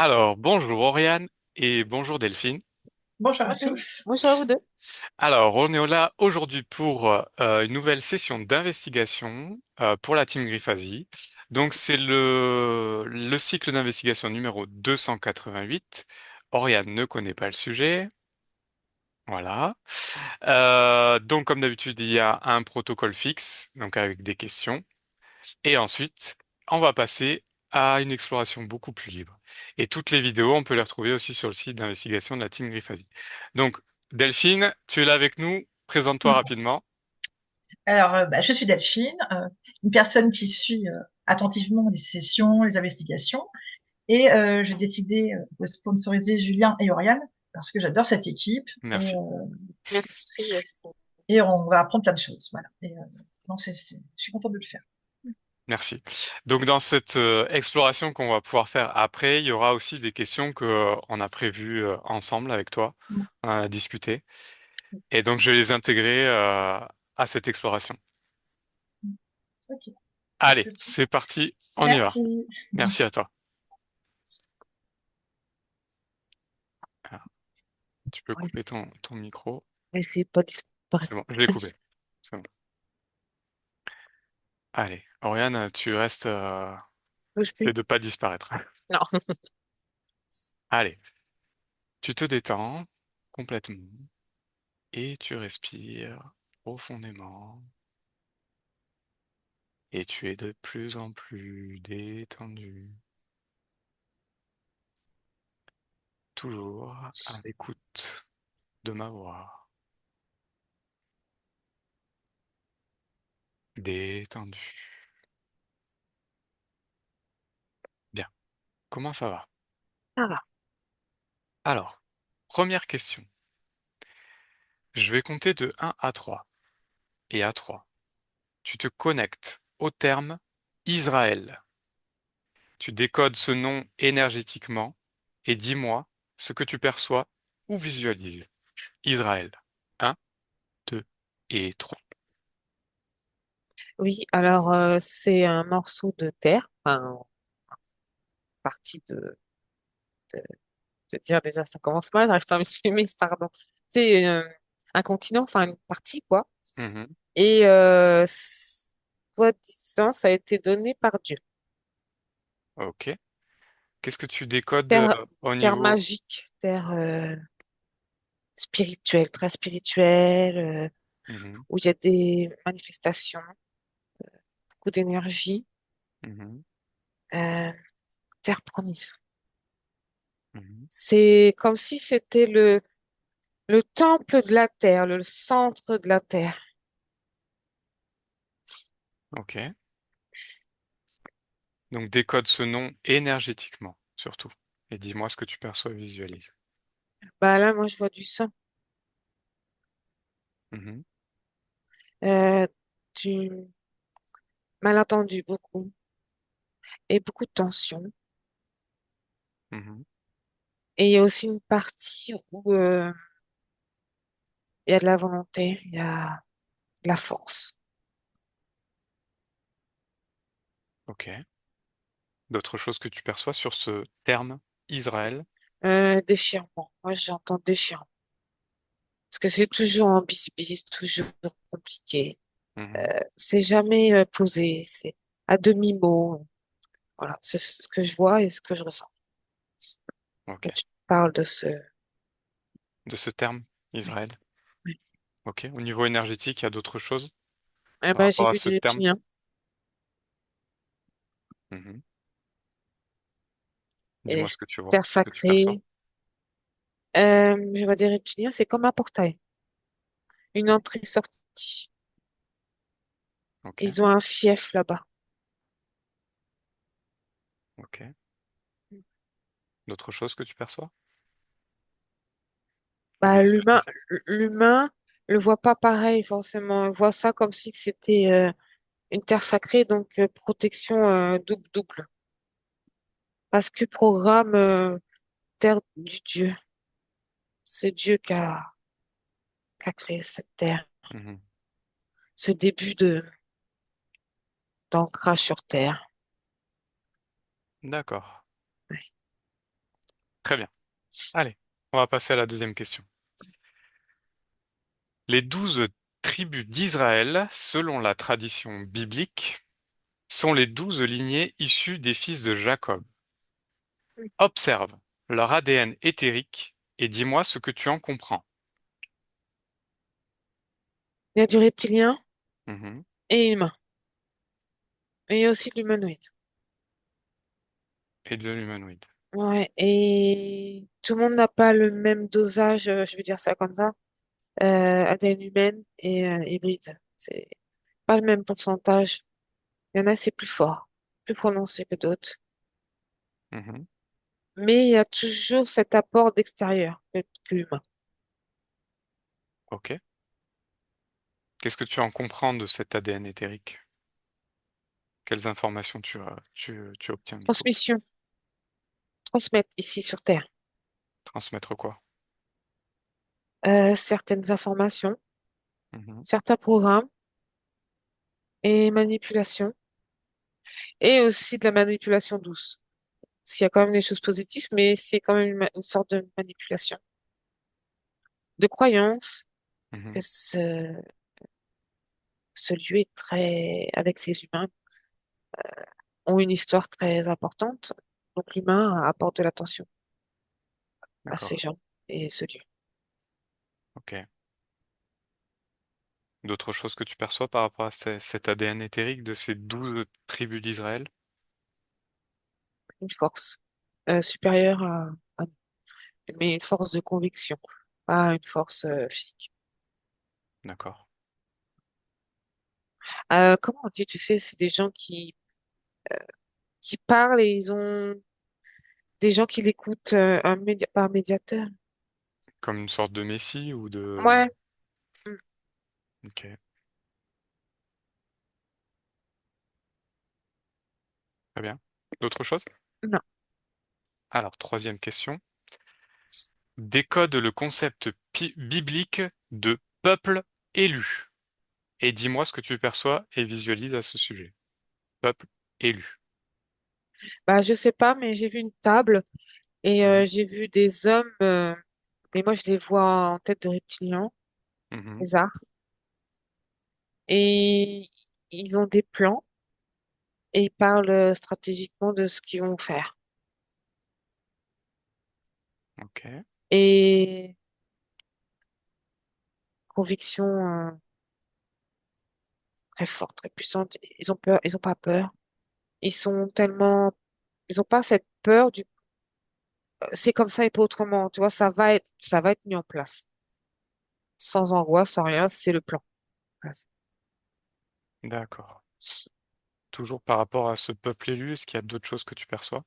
Alors, bonjour Oriane et bonjour Delphine. Bonjour à Bonjour, tous. bonjour à vous deux. Alors, on est là aujourd'hui pour une nouvelle session d'investigation pour la team Griffasie. Donc, c'est le cycle d'investigation numéro 288. Oriane ne connaît pas le sujet. Voilà. Donc, comme d'habitude, il y a un protocole fixe, donc avec des questions. Et ensuite, on va passer à une exploration beaucoup plus libre. Et toutes les vidéos, on peut les retrouver aussi sur le site d'investigation de la team Griffasie. Donc, Delphine, tu es là avec nous. Présente-toi rapidement. Je suis Delphine, une personne qui suit attentivement les sessions, les investigations, et j'ai décidé de sponsoriser Julien et Oriane parce que j'adore cette équipe Merci. Merci aussi. et on va apprendre plein de choses. Voilà. Non, je suis contente de le faire. Merci. Donc, dans cette exploration qu'on va pouvoir faire après, il y aura aussi des questions que on a prévues ensemble avec toi. On en a discuté. Et donc, je vais les intégrer à cette exploration. Ok, pas de Allez, souci. c'est parti. On y va. Merci. Merci à toi. Alors, tu peux Ouais, couper ton micro. je vais pas C'est disparaître. bon, je l'ai coupé. C'est bon. Allez, Oriane, tu restes Bouge plus. et de pas disparaître. Non. Allez, tu te détends complètement et tu respires profondément et tu es de plus en plus détendu, toujours à l'écoute de ma voix. Détendu. Bien, comment ça va? Ça va. Alors, première question. Je vais compter de 1 à 3. Et à 3, tu te connectes au terme Israël. Tu décodes ce nom énergétiquement et dis-moi ce que tu perçois ou visualises. Israël. Un, 2 et 3. Oui, alors c'est un morceau de terre, enfin, partie de, de dire déjà, ça commence mal, j'arrive pas à m'exprimer, pardon. C'est un continent, enfin une partie, quoi. Mhm. Et soi-disant, ça a été donné par Dieu. Ok. Qu'est-ce que tu décodes Terre, au terre niveau... magique, terre spirituelle, très spirituelle, Mhm, où il y a des manifestations, beaucoup d'énergie. mhm, Euh, Terre promise. mhm. C'est comme si c'était le temple de la terre, le centre de la terre. Ok. Donc décode ce nom énergétiquement, surtout. Et dis-moi ce que tu perçois et visualises. Bah là, moi, je vois du sang, Mhm, euh, du malentendu beaucoup et beaucoup de tension. mhm. Et il y a aussi une partie où il y a de la volonté, il y a de la force. Ok. D'autres choses que tu perçois sur ce terme Israël? Déchirement. Moi, j'entends déchirement. Parce que c'est toujours en bisbis, toujours compliqué. Mhm. C'est jamais posé, c'est à demi-mot. Voilà, c'est ce que je vois et ce que je ressens. Ok. Quand tu parles de ce... De ce terme Oui, Israël? oui. Ok. Au niveau énergétique, il y a d'autres choses Eh par ben, j'ai rapport à vu ce des terme? reptiliens. Mhm. Et Dis-moi ce que tu vois, terre ce que tu perçois. sacrée. Je vois des reptiliens, c'est comme un portail, une entrée-sortie. Ok. Ils ont un fief là-bas. Ok. D'autres choses que tu perçois ou Bah, visualises? l'humain le voit pas pareil forcément. Il voit ça comme si que c'était une terre sacrée, donc protection double. Parce que programme terre du Dieu. C'est Dieu qui a créé cette terre. Mhm. Ce début d'ancrage sur terre. D'accord. Ouais. Très bien. Allez, on va passer à la deuxième question. Les 12 tribus d'Israël, selon la tradition biblique, sont les 12 lignées issues des fils de Jacob. Observe leur ADN éthérique et dis-moi ce que tu en comprends. Il y a du reptilien Mhm. et humain. Et il y a aussi de l'humanoïde. Et de l'humanoïde. Ouais, et tout le monde n'a pas le même dosage, je veux dire ça comme ça, ADN humaine et hybride. C'est pas le même pourcentage. Il y en a, c'est plus fort, plus prononcé que d'autres. Mhm. Mais il y a toujours cet apport d'extérieur que l'humain. Ok. Qu'est-ce que tu en comprends de cet ADN éthérique? Quelles informations tu obtiens du coup? Transmission, transmettre ici sur Terre Transmettre quoi? certaines informations, Mhm. certains programmes et manipulation, et aussi de la manipulation douce. Parce qu'il y a quand même des choses positives, mais c'est quand même une sorte de manipulation, de croyance que Mhm. ce lieu est très, avec ces humains, ont une histoire très importante. Donc l'humain apporte de l'attention à ces D'accord. gens et ce lieu. Ok. D'autres choses que tu perçois par rapport à cet ADN éthérique de ces 12 tribus d'Israël? Une force supérieure à nous, mais une force de conviction, pas une force physique. D'accord. Comment on dit, tu sais, c'est des gens qui parlent et ils ont des gens qui l'écoutent par médiateur. Comme une sorte de messie ou de... Ouais. Mm. Ok, très bien. D'autres choses? Non. Alors, troisième question. Décode le concept biblique de peuple élu. Et dis-moi ce que tu perçois et visualises à ce sujet. Peuple élu. Bah, je sais pas, mais j'ai vu une table et Mhm. j'ai vu des hommes, mais moi je les vois en tête de reptiliens, Mhm. les arts, et ils ont des plans et ils parlent stratégiquement de ce qu'ils vont faire. Ok, Et conviction très forte, très puissante. Ils ont peur, ils ont pas peur. Ils sont tellement, ils ont pas cette peur du, c'est comme ça et pas autrement. Tu vois, ça va être mis en place. Sans angoisse, sans rien, c'est le plan. Voilà. d'accord. Toujours par rapport à ce peuple élu, est-ce qu'il y a d'autres choses que tu perçois?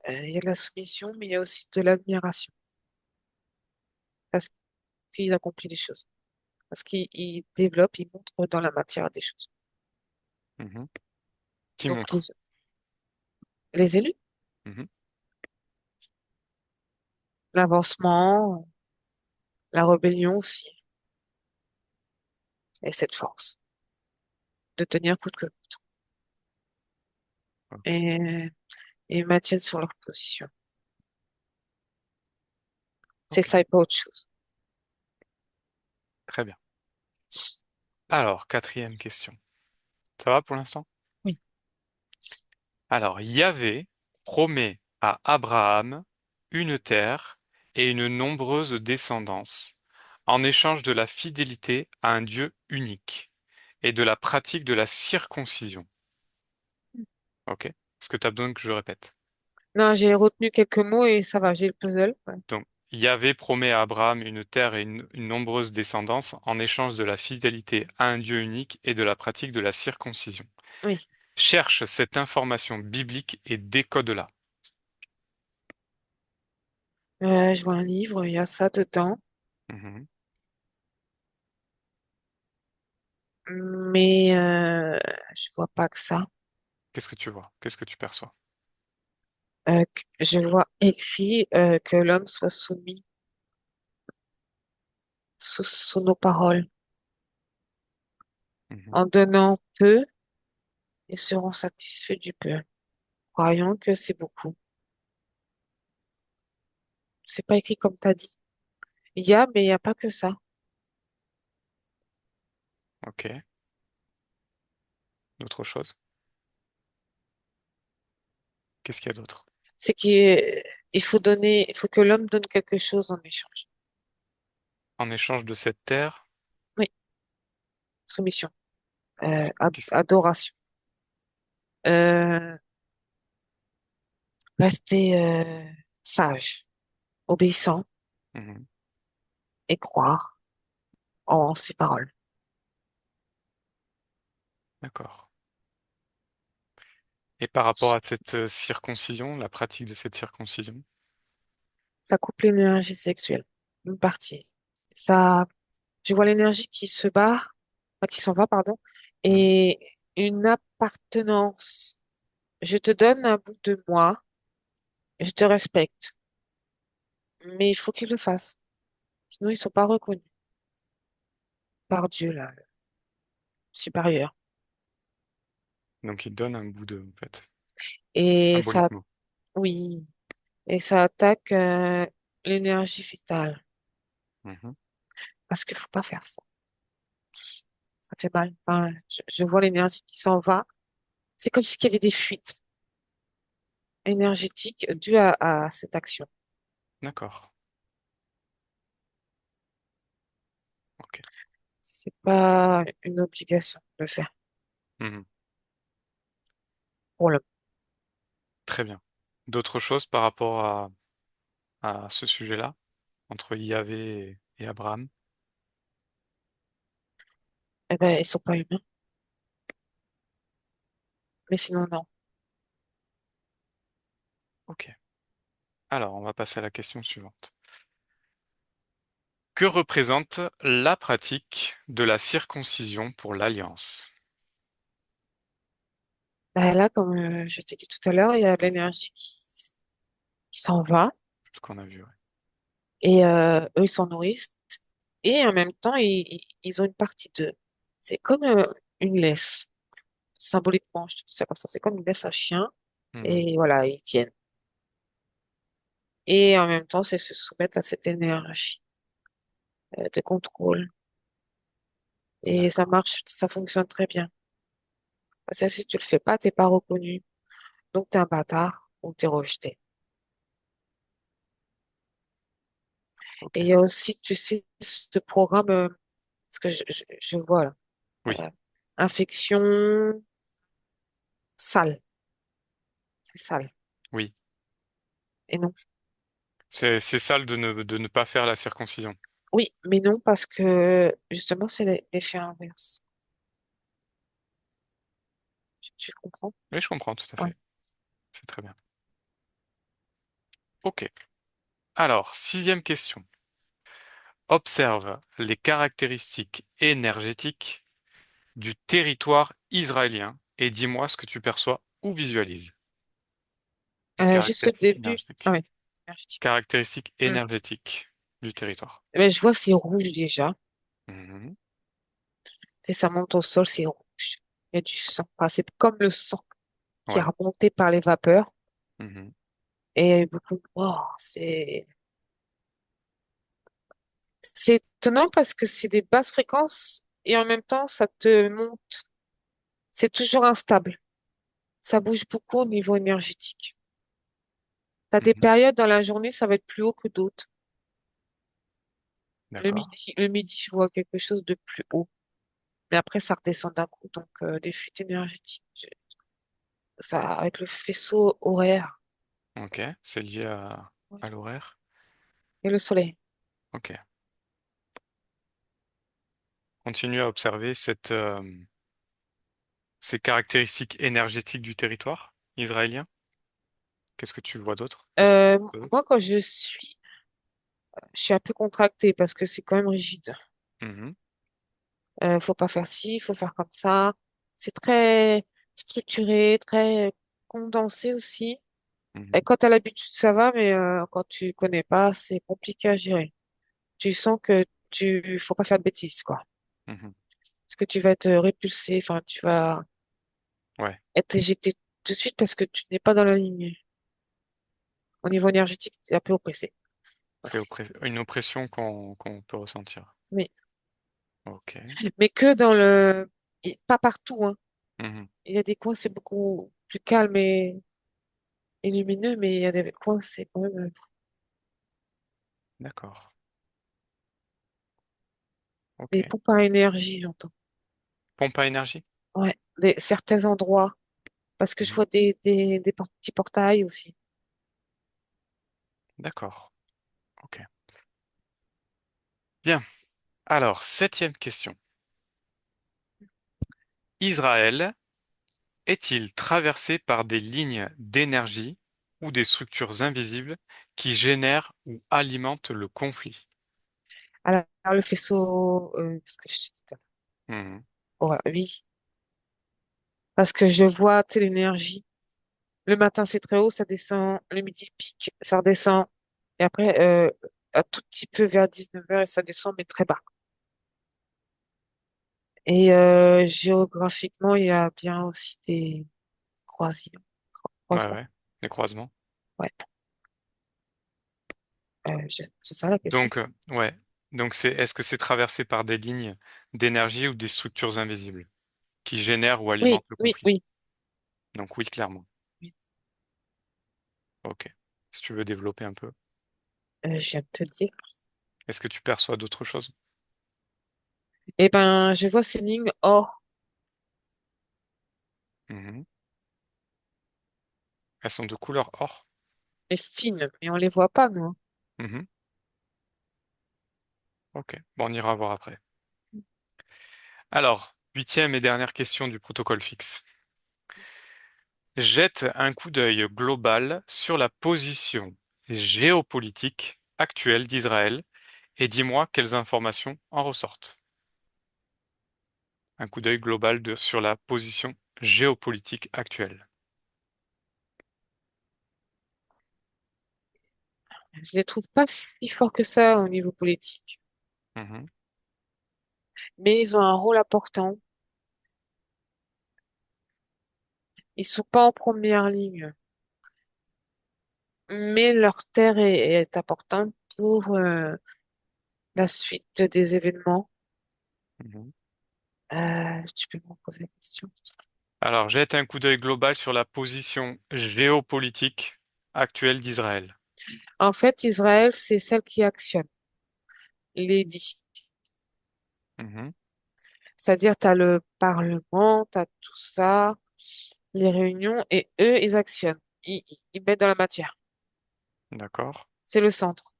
Il y a de la soumission, mais il y a aussi de l'admiration parce qu'ils accomplissent des choses, parce qu'ils développent, ils montrent dans la matière des choses. Mhm. Qui Donc montre? les élus, Mhm. l'avancement, la rébellion aussi, et cette force de tenir coûte que coûte. Ok, Et, et ils maintiennent sur leur position. C'est ok, ça et pas autre chose. très bien. Alors, quatrième question. Ça va pour l'instant? Oui. Alors, Yahvé promet à Abraham une terre et une nombreuse descendance en échange de la fidélité à un Dieu unique et de la pratique de la circoncision. Ok? Est-ce que tu as besoin que je répète? Non, j'ai retenu quelques mots et ça va, j'ai le puzzle. Ouais. Donc, Yahvé promet à Abraham une terre et une nombreuse descendance en échange de la fidélité à un Dieu unique et de la pratique de la circoncision. Oui. Cherche cette information biblique et décode-la. Je vois un livre, il y a ça dedans, Mhm. mais je vois pas que ça. Qu'est-ce que tu vois? Qu'est-ce que tu perçois? Je vois écrit que l'homme soit soumis sous nos paroles. Mhm. En donnant peu, ils seront satisfaits du peu. croyant que c'est beaucoup. C'est pas écrit comme t'as dit. Il y a, mais il n'y a pas que ça. Ok. D'autres choses? Qu'est-ce qu'il y a d'autre? C'est qu'il faut donner, il faut que l'homme donne quelque chose en échange. En échange de cette terre, Oui, soumission, qu'est-ce, qu'est-ce- adoration. Euh, Rester sage, obéissant Mhm. et croire en ses paroles. D'accord. Et par rapport à cette circoncision, la pratique de cette circoncision? Ça coupe l'énergie sexuelle, une partie. Ça, je vois l'énergie qui se barre, enfin, qui s'en va, pardon, Mhm. et une appartenance. Je te donne un bout de moi, je te respecte, mais il faut qu'ils le fassent. Sinon, ils sont pas reconnus par Dieu, là, le supérieur. Donc il donne un bout de, en fait, Et ça, symboliquement. oui, et ça attaque l'énergie vitale, Mhm. parce qu'il faut pas faire ça. Ça fait mal. Enfin, je vois l'énergie qui s'en va. C'est comme s'il y avait des fuites énergétiques dues à cette action. D'accord. Ok. C'est pas une obligation de le faire Mhm. pour l'homme. Très bien. D'autres choses par rapport à ce sujet-là, entre Yahvé et Abraham? Eh ben, ils sont pas humains. Mais sinon, non. Ok. Alors, on va passer à la question suivante. Que représente la pratique de la circoncision pour l'Alliance? Ben là, comme je t'ai dit tout à l'heure, il y a de l'énergie qui s'en va C'est ce qu'on a vu, ouais. et eux, ils s'en nourrissent. Et en même temps, ils ont une partie d'eux. C'est comme une laisse. Symboliquement, je te dis ça comme ça. C'est comme une laisse à chien. Mhm. Et voilà, ils tiennent. Et en même temps, c'est se soumettre à cette énergie de contrôle. Et ça D'accord. marche, ça fonctionne très bien. Parce que si tu le fais pas, t'es pas reconnu. Donc, t'es un bâtard ou t'es rejeté. Ok. Et il y a aussi, tu sais, ce programme, parce que je vois là, Oui. infection sale. C'est sale. Oui. Et non. C'est sale de ne pas faire la circoncision. Oui, mais non, parce que justement, c'est l'effet inverse. Tu comprends? Oui, je comprends tout à Ouais. fait. C'est très bien. Ok. Alors, sixième question. Observe les caractéristiques énergétiques du territoire israélien et dis-moi ce que tu perçois ou visualises. Juste le Caractéristiques début. Ah énergétiques. ouais. Énergétique. Caractéristiques Hmm. énergétiques du territoire. Mais je vois, c'est rouge déjà. Mhm. C'est ça monte au sol, c'est rouge. Il y a du sang. Enfin, c'est comme le sang qui est Ouais. remonté par les vapeurs. Mhm. Et il y a eu beaucoup de... Oh, c'est étonnant parce que c'est des basses fréquences et en même temps, ça te monte. C'est toujours instable. Ça bouge beaucoup au niveau énergétique. T'as des Mhm. périodes dans la journée, ça va être plus haut que d'autres. D'accord. Le midi, je vois quelque chose de plus haut. Mais après, ça redescend d'un coup. Donc, des fuites énergétiques. Ça, avec le faisceau horaire. Ok. C'est lié Ouais. à l'horaire. Et le soleil. Ok. Continue à observer ces caractéristiques énergétiques du territoire israélien. Qu'est-ce que tu vois d'autre? Qu'est-ce que tu Euh, vois d'autre? Moi, quand je suis un peu contractée parce que c'est quand même rigide. Mhm. Faut pas faire ci, faut faire comme ça. C'est très structuré, très condensé aussi. Et Mhm. quand tu as l'habitude, ça va, mais quand tu connais pas, c'est compliqué à gérer. Tu sens que faut pas faire de bêtises, quoi. Mhm. Parce que tu vas être répulsé, enfin, tu vas Ouais. être éjecté de suite parce que tu n'es pas dans la ligne. Au niveau énergétique, tu es un peu oppressé. Voilà. C'est une oppression qu'on peut ressentir. Mais, Ok. mais que dans le... et pas partout, hein. Mhm. Il y a des coins, c'est beaucoup plus calme et lumineux, mais il y a des coins, c'est quand même... D'accord. Ok. des pompes à énergie, j'entends. Pompe à énergie? Ouais, certains endroits. Parce que je Mhm. vois des petits portails aussi. D'accord. Ok. Bien. Alors, septième question. Israël est-il traversé par des lignes d'énergie ou des structures invisibles qui génèrent ou alimentent le conflit? Alors, le faisceau, parce que Mhm. ouais, oui, parce que je vois, tu sais, l'énergie. Le matin, c'est très haut, ça descend. Le midi, pique, ça redescend. Et après, un tout petit peu vers 19h et ça descend, mais très bas. Et géographiquement, il y a bien aussi des croisillons, Ouais, croisements. ouais. Les croisements. Ouais, c'est ça la question. Donc, ouais. Donc, est-ce que c'est traversé par des lignes d'énergie ou des structures invisibles qui génèrent ou Oui, alimentent le oui, conflit? oui. Donc, oui, clairement. Oui. Ok. Si tu veux développer un peu. Je viens de te dire. Est-ce que tu perçois d'autres choses? Eh ben, je vois ces lignes or Mhm. Elles sont de couleur or. et fines, mais on les voit pas, nous, hein. Mhm. Ok. Bon, on ira voir après. Alors, huitième et dernière question du protocole fixe. Jette un coup d'œil global sur la position géopolitique actuelle d'Israël et dis-moi quelles informations en ressortent. Un coup d'œil global sur la position géopolitique actuelle. Je les trouve pas si forts que ça au niveau politique. Mhm. Mais ils ont un rôle important. Ils sont pas en première ligne, mais leur terre est importante pour la suite des événements. Mhm. Tu peux me poser la question? Alors, jette un coup d'œil global sur la position géopolitique actuelle d'Israël. En fait, Israël, c'est celle qui actionne les dits. Mhm. C'est-à-dire, tu as le Parlement, tu as tout ça, les réunions, et eux, ils actionnent. Ils mettent dans la matière. D'accord. C'est le centre.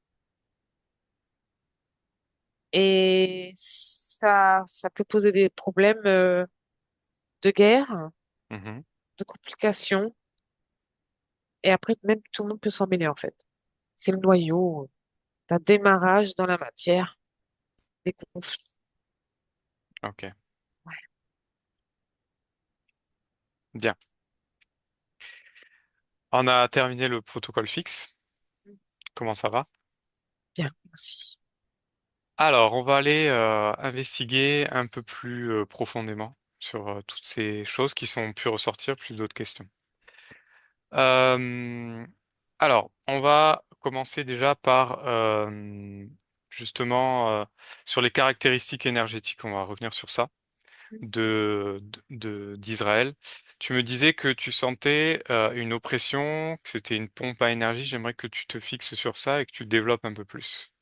Et ça peut poser des problèmes de guerre, Mhm. de complications. Et après, même tout le monde peut s'en mêler, en fait. C'est le noyau d'un démarrage dans la matière des conflits. Ok. Ouais, Bien. On a terminé le protocole fixe. Comment ça va? bien, merci. Alors, on va aller investiguer un peu plus profondément sur toutes ces choses qui sont pu ressortir, plus d'autres questions. Euh, alors, on va commencer déjà par justement sur les caractéristiques énergétiques. On va revenir sur ça d'Israël. Tu me disais que tu sentais une oppression, que c'était une pompe à énergie. J'aimerais que tu te fixes sur ça et que tu développes un peu plus.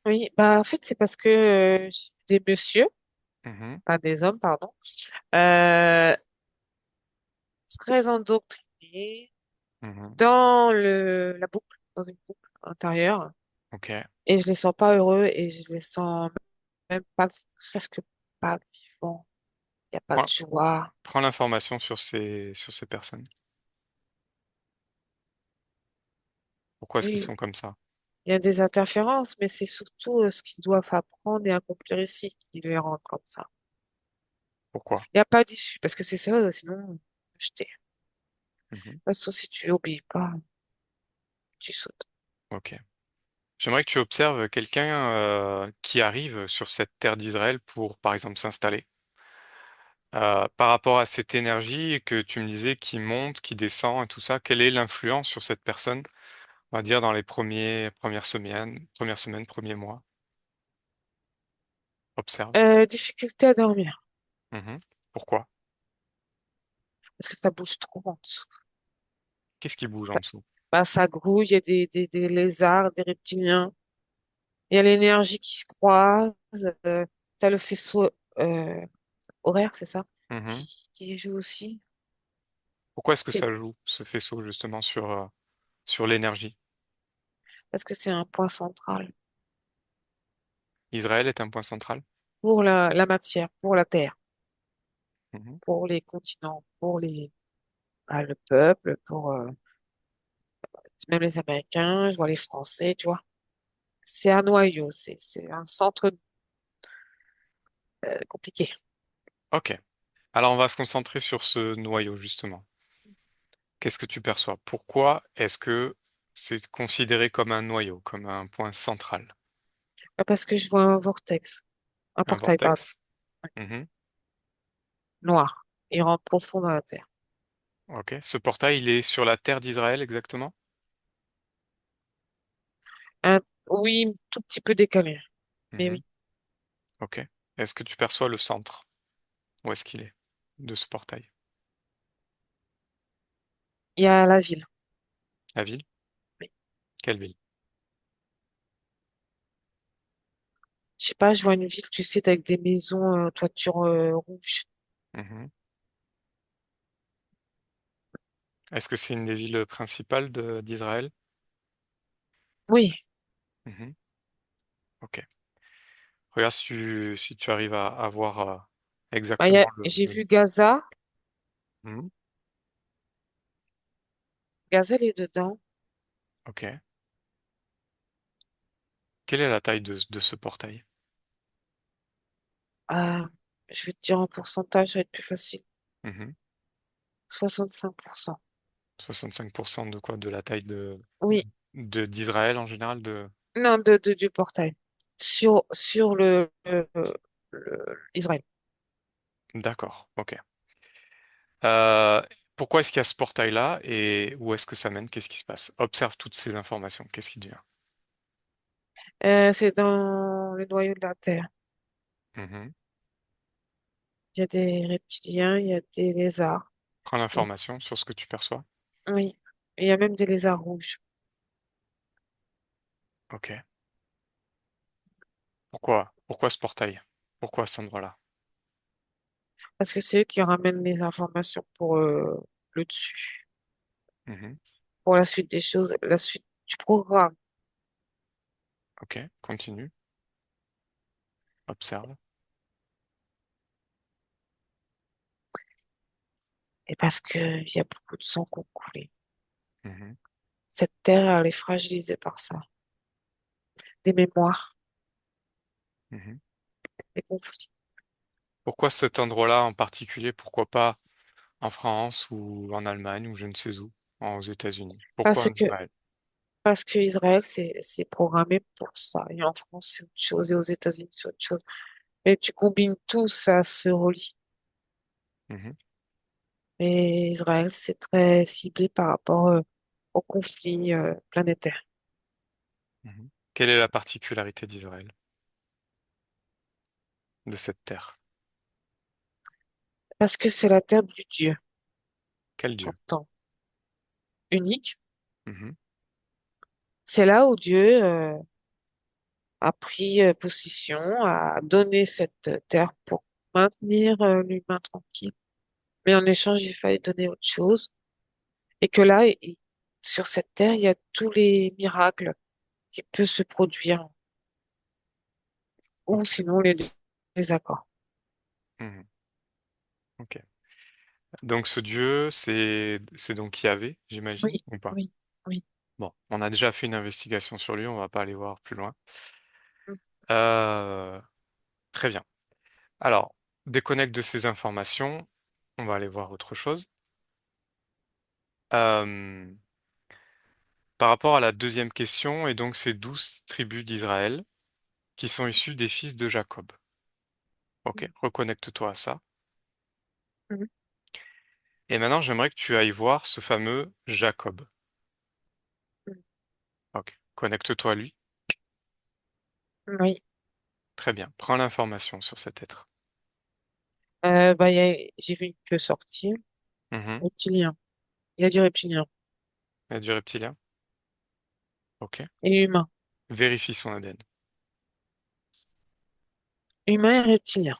Oui, bah, en fait, c'est parce que j'ai des messieurs, Mhm, pas des hommes, pardon, euh, très endoctrinés mhm. dans la boucle, dans une boucle intérieure. Ok. Et je les sens pas heureux et je les sens même pas, presque pas vivants. Il n'y a pas de Prends, joie. prends l'information sur ces personnes. Pourquoi est-ce qu'ils Oui, sont comme ça? il y a des interférences, mais c'est surtout ce qu'ils doivent apprendre et accomplir ici qui les rend comme ça. Pourquoi? Il n'y a pas d'issue, parce que c'est ça, sinon, jeter. Mhm. De toute façon, si tu obéis pas, tu sautes. Ok. J'aimerais que tu observes quelqu'un qui arrive sur cette terre d'Israël pour, par exemple, s'installer. Par rapport à cette énergie que tu me disais qui monte, qui descend et tout ça, quelle est l'influence sur cette personne, on va dire dans les premières semaines, premiers mois? Observe. Difficulté à dormir, Mhm. Pourquoi? parce que ça bouge trop en dessous. Qu'est-ce qui bouge en Ça, dessous? bah, ça grouille, il y a des lézards, des reptiliens. Il y a l'énergie qui se croise. T'as le faisceau euh, horaire, c'est ça, Mhm. qui joue aussi. Pourquoi est-ce que C'est ça joue, ce faisceau, justement, sur l'énergie? parce que c'est un point central Israël est un point central? pour la matière, pour la Terre, Mhm. pour les continents, pour le peuple, pour même les Américains, je vois les Français, tu vois. C'est un noyau, c'est un centre compliqué. Ok. Alors, on va se concentrer sur ce noyau, justement. Qu'est-ce que tu perçois? Pourquoi est-ce que c'est considéré comme un noyau, comme un point central? Parce que je vois un vortex, un Un portail, pardon, vortex? Mhm. noir. Il rentre profond dans la Terre. Ok. Ce portail, il est sur la terre d'Israël exactement? Un, oui, tout petit peu décalé, mais Mhm. oui. Ok. Est-ce que tu perçois le centre? Où est-ce qu'il est de ce portail? Il y a la ville. La ville? Oui. Quelle ville? Je sais pas, je vois une ville, tu sais, avec des maisons, toiture rouge. Mhm. Est-ce que c'est une des villes principales d'Israël? Oui, Mhm. Ok. Regarde si tu arrives à voir bah, exactement j'ai vu Gaza. Mhm. Gaza, elle est dedans. Ok. Quelle est la taille de ce portail? Ah, je vais te dire en pourcentage, ça va être plus facile. Mhm. 65%. 65% de quoi? De la taille Oui, d'Israël en général de... non, du portail. Sur Israël. D'accord, ok. Euh, Pourquoi est-ce qu'il y a ce portail-là et où est-ce que ça mène? Qu'est-ce qui se passe? Observe toutes ces informations. Qu'est-ce qui devient? C'est dans le noyau de la Terre. Mhm. Il y a des reptiliens, il y a des lézards. Prends Et- l'information sur ce que tu perçois. oui, il y a même des lézards rouges. Ok. Pourquoi? Pourquoi ce portail? Pourquoi cet endroit-là? Parce que c'est eux qui ramènent les informations pour le dessus. Mhm. Pour la suite des choses, la suite du programme. Ok, continue. Observe. Et parce que il y a beaucoup de sang qui ont coulé. Mhm. Cette terre, elle est fragilisée par ça. Des mémoires, Mhm. des conflits. Pourquoi cet endroit-là en particulier? Pourquoi pas en France ou en Allemagne ou je ne sais où, aux États-Unis? Pourquoi Parce en que, Israël? parce que Israël, c'est programmé pour ça. Et en France, c'est autre chose. Et aux États-Unis, c'est autre chose. Mais tu combines tout, ça se relie. Mhm. Et Israël, c'est très ciblé par rapport au conflit planétaire. Mhm. Quelle est la particularité d'Israël, de cette terre? Parce que c'est la terre du Dieu, Quel Dieu? j'entends. Unique. Mhm. C'est là où Dieu a pris possession, a donné cette terre pour maintenir l'humain tranquille. Mais en échange, il fallait donner autre chose. Et que là, sur cette terre, il y a tous les miracles qui peuvent se produire, ou Ok. sinon les accords. Mhm. Ok. Donc ce Dieu, c'est donc Yahvé, j'imagine, Oui, ou pas? oui, oui. Bon, on a déjà fait une investigation sur lui, on va pas aller voir plus loin. Mm. Euh, Très bien. Alors, déconnecte de ces informations, on va aller voir autre chose. Euh, Par rapport à la deuxième question, et donc ces 12 tribus d'Israël qui sont issues des fils de Jacob. Ok, reconnecte-toi à ça. Mhm. Et maintenant, j'aimerais que tu ailles voir ce fameux Jacob. Ok. Connecte-toi à lui. Oui. Très bien. Prends l'information sur cet être. Bah, j'ai vu une queue sortir. Mhm. Reptilien. Il y a du reptilien. Il y a du reptilien. Ok. Et humain. Vérifie son ADN. Humain et reptilien.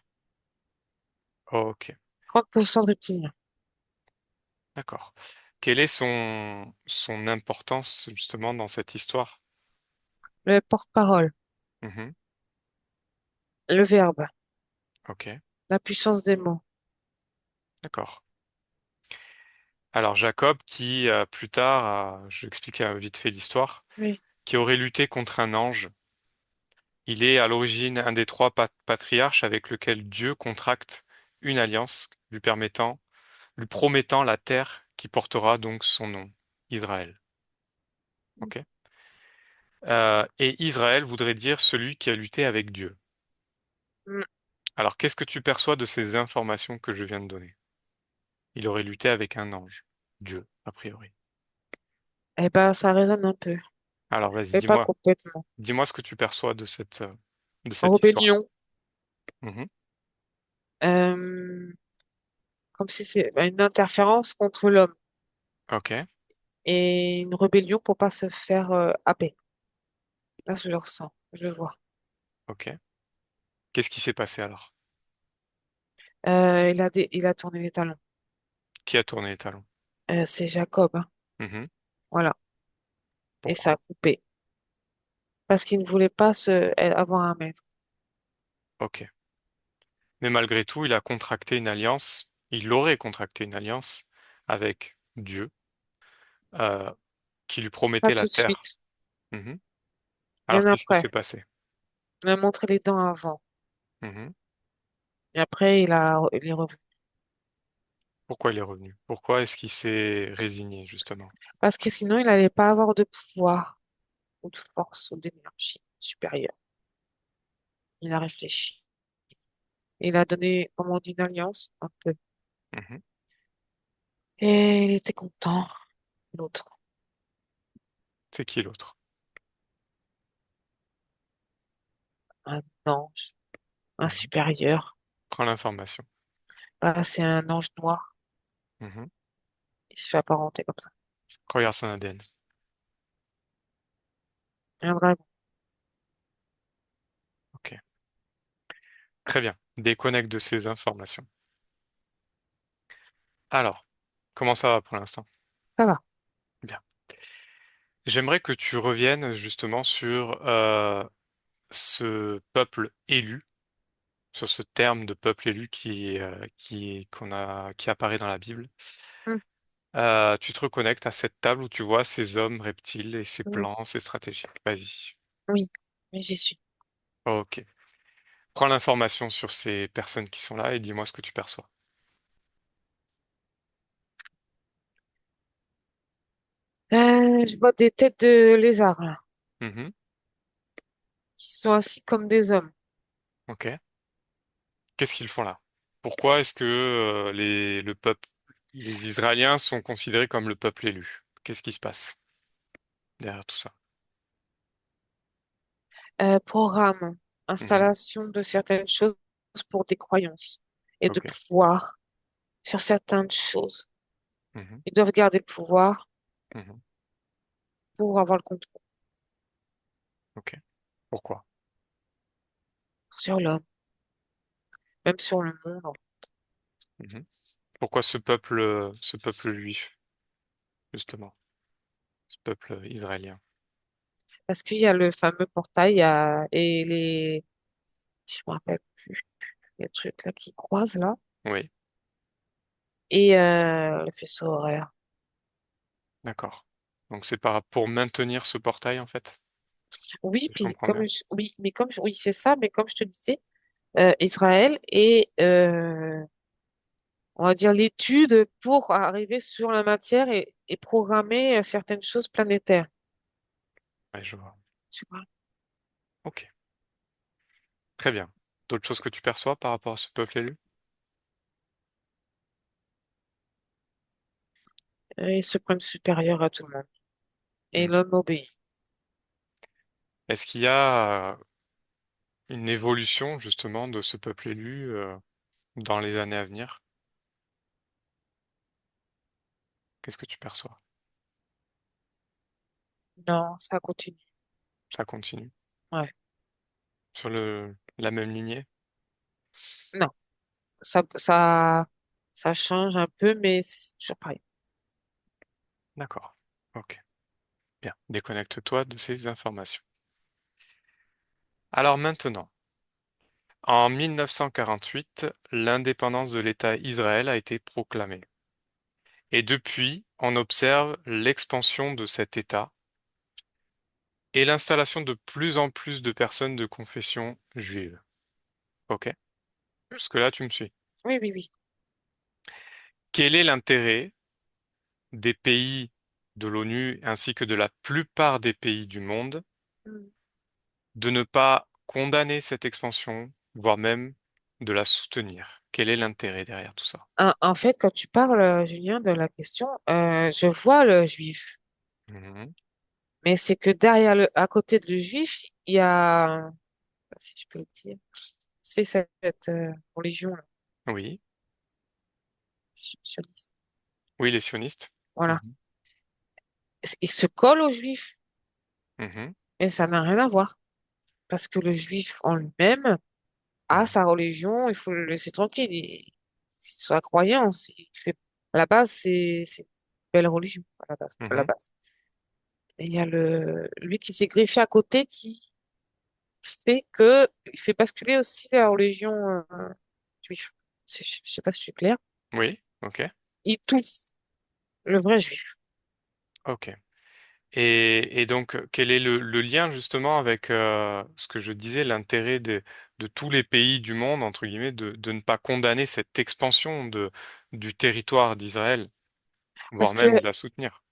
Ok. 30% de reptilien. D'accord. Quelle est son importance justement dans cette histoire? Le porte-parole. Mhm. Le verbe. Ok. La puissance des mots. D'accord. Alors Jacob qui plus tard, je vais expliquer vite fait l'histoire, Oui. qui aurait lutté contre un ange. Il est à l'origine un des trois patriarches avec lequel Dieu contracte une alliance lui promettant la terre qui portera donc son nom, Israël. Ok? Et Israël voudrait dire celui qui a lutté avec Dieu. Mm. Alors, qu'est-ce que tu perçois de ces informations que je viens de donner? Il aurait lutté avec un ange, Dieu, a priori. Eh ben, ça résonne un peu, Alors, vas-y, mais pas dis-moi, complètement. dis-moi ce que tu perçois de cette histoire. Rébellion. Mhm. euh, Comme si c'est une interférence contre l'homme Ok, et une rébellion pour pas se faire happer. Là, je le ressens, je le vois. ok. Qu'est-ce qui s'est passé alors? Il a tourné les talons. Qui a tourné les talons? C'est Jacob, hein. Mhm. Voilà. Et ça a Pourquoi? coupé parce qu'il ne voulait pas avoir un maître. Ok. Mais malgré tout, il a contracté une alliance, il aurait contracté une alliance avec Dieu, euh, qui lui Pas promettait tout la de terre. suite, Mhm. Alors, bien qu'est-ce qui après. s'est passé? Il m'a montré les dents avant. Mhm. Et après, il est revenu. Pourquoi il est revenu? Pourquoi est-ce qu'il s'est résigné, justement? Parce que sinon, il n'allait pas avoir de pouvoir ou de force ou d'énergie supérieure. Il a réfléchi. Il a donné, comme on dit, une alliance, un peu. Mhm. Et il était content. L'autre, C'est qui l'autre? un ange, un Mhm. supérieur. Prends l'information. Bah, c'est un ange noir. Mhm. Il se fait apparenter comme ça. Regarde son ADN. Un dragon. Ok. Très bien. Déconnecte de ces informations. Alors, comment ça va pour l'instant? Ça va. Bien. J'aimerais que tu reviennes justement sur ce peuple élu, sur ce terme de peuple élu qui apparaît dans la Bible. Hmm. Tu te reconnectes à cette table où tu vois ces hommes reptiles et ces Oui, plans, ces stratégies. Vas-y. oui, mais j'y suis. Ok. Prends l'information sur ces personnes qui sont là et dis-moi ce que tu perçois. Je vois des têtes de lézards, là, Mhm. qui sont assis comme des hommes. Ok. Qu'est-ce qu'ils font là? Pourquoi est-ce que les Israéliens sont considérés comme le peuple élu? Qu'est-ce qui se passe derrière tout ça? Programme, Mhm. installation de certaines choses pour des croyances et de Ok. pouvoir sur certaines choses. Mhm. Ils doivent garder le pouvoir Mhm. pour avoir le contrôle Ok. Pourquoi? sur l'homme, même sur le monde. Mhm. Pourquoi ce peuple juif, justement, ce peuple israélien? Parce qu'il y a le fameux portail et je me rappelle plus, les trucs là qui croisent là, Oui, et le faisceau horaire. d'accord. Donc c'est pour maintenir ce portail, en fait, Oui, si je puis comprends bien. oui, mais oui, c'est ça, mais comme je te disais, Israël et on va dire l'étude pour arriver sur la matière et programmer certaines choses planétaires. Ouais, je vois. Tu vois. Ok, très bien. D'autres choses que tu perçois par rapport à ce peuple élu? et suprême supérieur à tout le monde. Et Hmm. l'homme obéit. Est-ce qu'il y a une évolution justement de ce peuple élu dans les années à venir? Qu'est-ce que tu perçois? Non, ça continue. Ça continue Ouais. sur la même lignée? Non, ça change un peu, mais c'est toujours pareil. D'accord. Ok. Bien. Déconnecte-toi de ces informations. Alors maintenant, en 1948, l'indépendance de l'État Israël a été proclamée. Et depuis, on observe l'expansion de cet État et l'installation de plus en plus de personnes de confession juive. Ok? Jusque-là, tu me suis. Oui, oui, oui. Quel est l'intérêt des pays de l'ONU ainsi que de la plupart des pays du monde Mm. de ne pas condamner cette expansion, voire même de la soutenir? Quel est l'intérêt derrière tout ça? En fait, quand tu parles, Julien, de la question, je vois le juif. Mhm. Mais c'est que derrière à côté de le juif, il y a, si je peux le dire, c'est cette religion là, Oui, sioniste. oui, les sionistes. Voilà. Mhm. Il se colle aux juifs, Mhm. mais ça n'a rien à voir. Parce que le juif en lui-même a Mhm. sa religion, il faut le laisser tranquille. C'est sa croyance. À la base, c'est une belle religion, à la base, à la Mhm. base. Et il y a lui qui s'est greffé à côté qui il fait basculer aussi la religion juive. Je sais pas si je suis claire. Oui, ok, Il touche le vrai juif. ok. Et donc, quel est le lien justement avec ce que je disais, l'intérêt de tous les pays du monde, entre guillemets, de ne pas condamner cette expansion du territoire d'Israël, voire Parce que, même de la soutenir?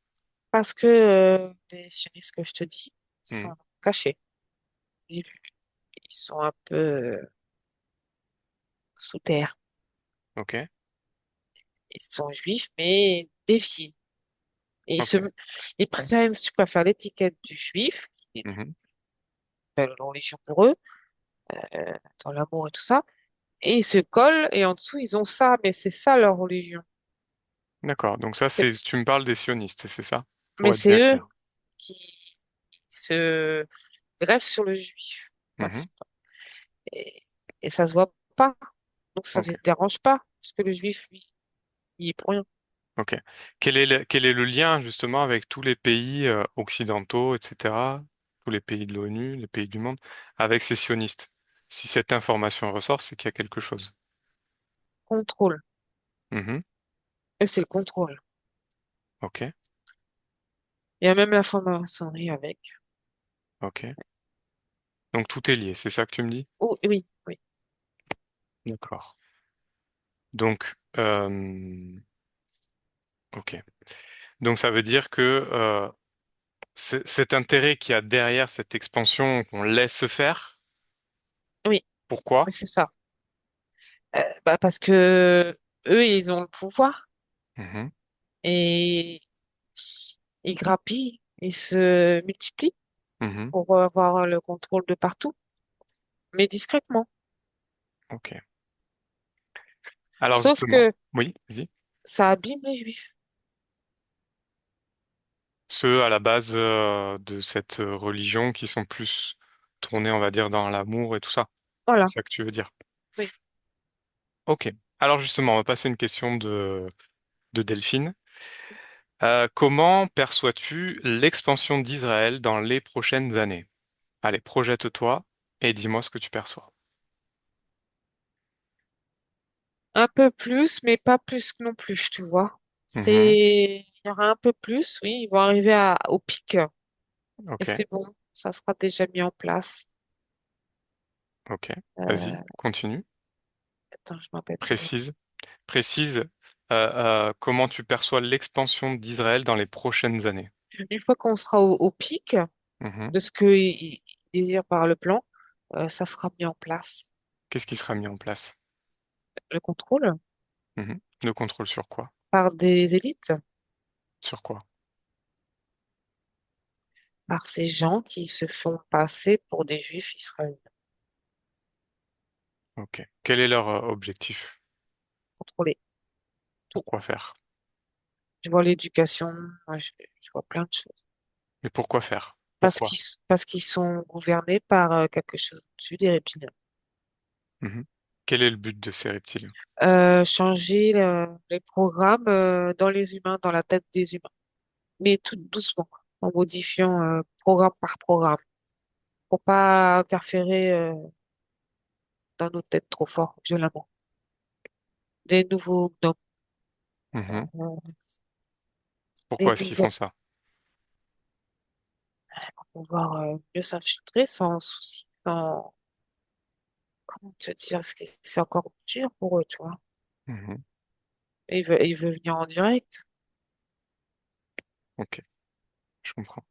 les sionistes que je te dis Mhm. sont cachés. Ils, ils sont un peu sous terre. Ok, Ils sont juifs, mais défiés. Et ok. ils prennent, si tu préfères, l'étiquette du juif, qui est une Mhm. belle religion pour eux, dans l'amour et tout ça, et ils se collent, et en dessous, ils ont ça, mais c'est ça leur religion. D'accord. Donc ça, C'est, tu me parles des sionistes, c'est ça? mais Pour être c'est bien eux clair. qui se greffent sur le juif. Voilà. Mhm. Et, et ça se voit pas. Donc ça ne Ok, les dérange pas, parce que le juif, lui, il est pour rien. ok. Quel est le lien justement avec tous les pays occidentaux, etc., tous les pays de l'ONU, les pays du monde, avec ces sionistes? Si cette information ressort, c'est qu'il y a quelque chose. Contrôle. Mhm. Eux, c'est le contrôle. Ok, Il y a même la franc-maçonnerie avec. ok. Donc tout est lié, c'est ça que tu me dis? Oh, oui, oui. D'accord. Donc, ok. Donc ça veut dire que cet intérêt qu'il y a derrière cette expansion qu'on laisse faire, Oui, pourquoi? c'est ça. Bah, parce que eux, ils ont le pouvoir Mhm. et ils grappillent, ils se multiplient Mhm. pour avoir le contrôle de partout, mais discrètement. Ok. Alors Sauf justement, que oui, vas-y. ça abîme les juifs. Ceux à la base de cette religion qui sont plus tournés, on va dire, dans l'amour et tout ça. Voilà. C'est ça que tu veux dire. Oui. Ok. Alors justement, on va passer à une question de Delphine. Comment perçois-tu l'expansion d'Israël dans les prochaines années? Allez, projette-toi et dis-moi ce que tu perçois. Un peu plus, mais pas plus non plus, tu vois. Mhm. Il y aura un peu plus, oui, ils vont arriver au pic et Ok, c'est bon, ça sera déjà mis en place. ok. Vas-y, Euh, continue. attends, je m'appelle plus. Précise, précise comment tu perçois l'expansion d'Israël dans les prochaines années. Une fois qu'on sera au pic Mhm. de ce qu'ils désirent par le plan, ça sera mis en place. Qu'est-ce qui sera mis en place? Le contrôle Mhm. Le contrôle sur quoi? par des élites. Sur quoi? par ces gens qui se font passer pour des juifs israéliens Ok. Quel est leur objectif? contrôlés. Tout. Pourquoi faire? Je vois l'éducation, moi, je vois plein de choses. Mais pourquoi faire? Parce Pourquoi? qu'ils sont gouvernés par quelque chose au-dessus des reptiliens. Mhm. Quel est le but de ces reptiliens? Changer les programmes dans les humains, dans la tête des humains, mais tout doucement, en modifiant programme par programme, pour pas interférer dans nos têtes trop fort, violemment. Des nouveaux gnomes, Mhm. des Pourquoi est-ce qu'ils font nouvelles ça? pour pouvoir mieux s'infiltrer sans souci, sans, comment te dire, c'est encore dur pour eux, tu vois. Mhm. Et il veut venir en direct. Ok, je comprends.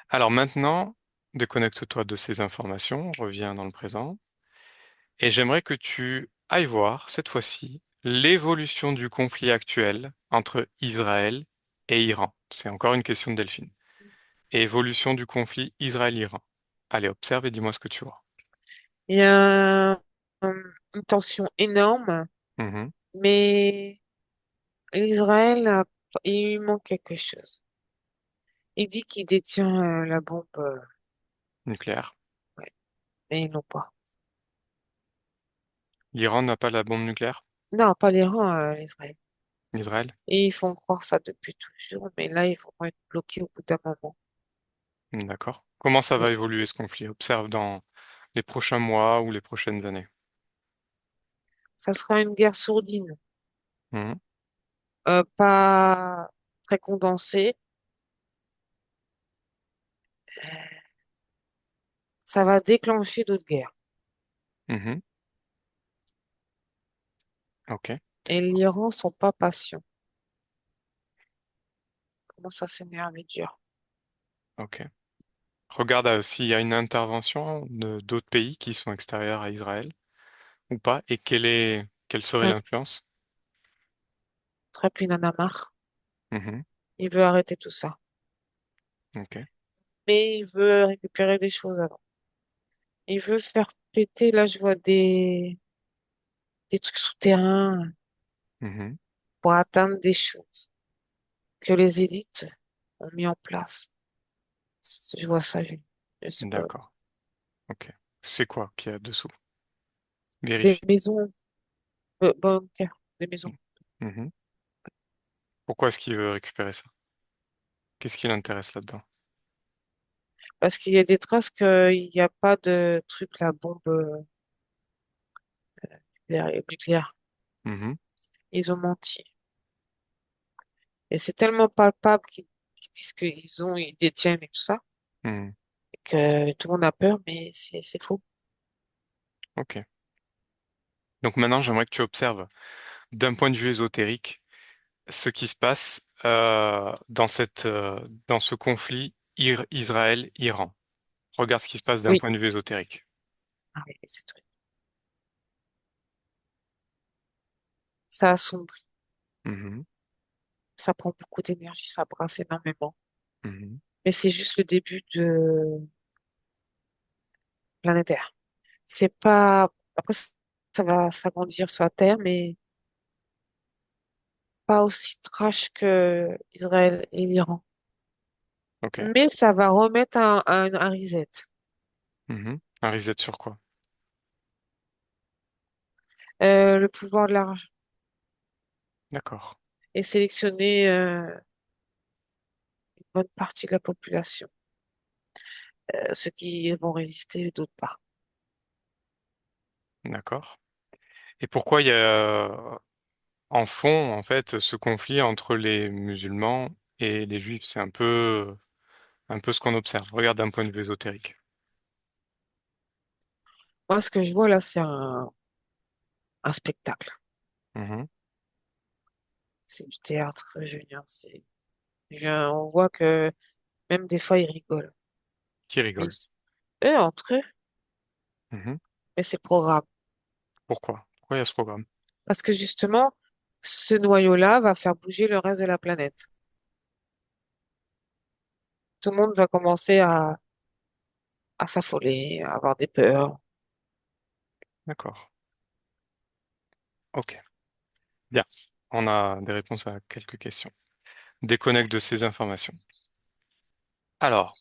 Alors maintenant, déconnecte-toi de ces informations, reviens dans le présent, et j'aimerais que tu ailles voir, cette fois-ci, l'évolution du conflit actuel entre Israël et Iran. C'est encore une question de Delphine. Et évolution du conflit Israël-Iran. Allez, observe et dis-moi ce que tu vois. Il y a une tension énorme, Mhm. mais Israël, il lui manque quelque chose. Il dit qu'il détient la bombe, Nucléaire. ouais, mais ils l'ont pas. L'Iran n'a pas la bombe nucléaire? Non, pas l'Iran, l'Israël. Israël? Et ils font croire ça depuis toujours, mais là, ils vont être bloqués au bout d'un moment. D'accord. Comment ça Et va évoluer ce conflit? Observe dans les prochains mois ou les prochaines années. ça sera une guerre sourdine, Mhm. pas très condensée. Ça va déclencher d'autres guerres. Mhm. Ok, Et l'Iran sont pas patients. Comment ça s'énerve et dur. ok. Regarde s'il y a une intervention de d'autres pays qui sont extérieurs à Israël ou pas, et quelle serait Très, l'influence? très il en a marre. Mhm. Il veut arrêter tout ça. Ok, Mais il veut récupérer des choses avant. Il veut faire péter, là, je vois des trucs souterrains mhm. pour atteindre des choses que les élites ont mis en place. Je vois ça, je sais pas. D'accord, ok. C'est quoi qu'il y a dessous? Des Vérifie. maisons, bunkers, des maisons. Mhm. Pourquoi est-ce qu'il veut récupérer ça? Qu'est-ce qui l'intéresse là-dedans? Parce qu'il y a des traces qu'il n'y a pas de truc, la bombe nucléaire. Mhm. Ils ont menti. Et c'est tellement palpable qu'ils disent ils détiennent et tout ça, Mhm. que tout le monde a peur, mais c'est faux. Ok. Donc maintenant, j'aimerais que tu observes d'un point de vue ésotérique ce qui se passe dans ce conflit Israël-Iran. Regarde ce qui se passe d'un Oui, point de vue ésotérique. ah oui, c'est truc. Ça assombrit, Mhm. ça prend beaucoup d'énergie, ça brasse énormément. Mhm. Mais c'est juste le début de planétaire. C'est pas, après, ça va s'agrandir sur la Terre, mais pas aussi trash que Israël et l'Iran. Ok. Mais ça va remettre un reset. Mhm. Un reset sur quoi? Le pouvoir de l'argent D'accord. et sélectionner une bonne partie de la population, ceux qui vont résister, d'autres pas. D'accord. Et pourquoi il y a en fond, en fait, ce conflit entre les musulmans et les juifs? C'est un peu ce qu'on observe. Regarde d'un point de vue ésotérique. Moi, ce que je vois là, c'est un spectacle. Mhm. C'est du théâtre, Julien. On voit que même des fois, ils rigolent. Qui Mais rigole? eux, entre eux, Mhm. mais c'est programme. Pourquoi? Pourquoi il y a ce programme? Parce que justement, ce noyau-là va faire bouger le reste de la planète. Tout le monde va commencer à s'affoler, à avoir des peurs. D'accord. Ok. Bien. On a des réponses à quelques questions. Déconnecte de ces informations. Alors,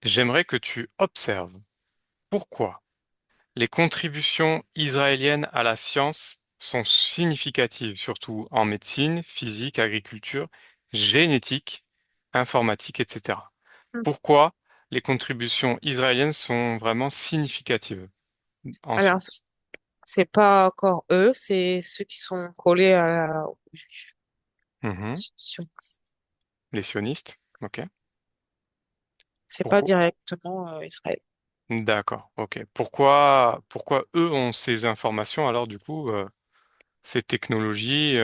j'aimerais que tu observes pourquoi les contributions israéliennes à la science sont significatives, surtout en médecine, physique, agriculture, génétique, informatique, etc. Hmm. Pourquoi les contributions israéliennes sont vraiment significatives en Alors, science? c'est pas encore eux, c'est ceux qui sont collés aux Juifs. Mhm. Sionistes. Les sionistes, ok. C'est pas Pourquoi? directement Israël. D'accord, ok. Pourquoi eux ont ces informations alors du coup, ces technologies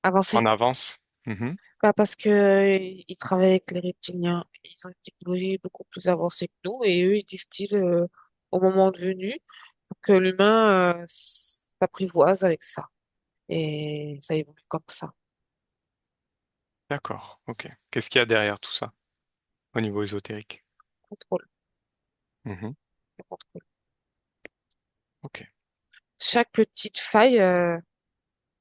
Avancé. en avance? Mhm. Pas parce que ils travaillent avec les reptiliens. Ils ont une technologie beaucoup plus avancée que nous et eux, ils distillent au moment venu pour que l'humain s'apprivoise avec ça. Et ça évolue comme ça. D'accord, ok. Qu'est-ce qu'il y a derrière tout ça au niveau ésotérique? Contrôle, Mhm. le contrôle. Ok, Chaque petite faille,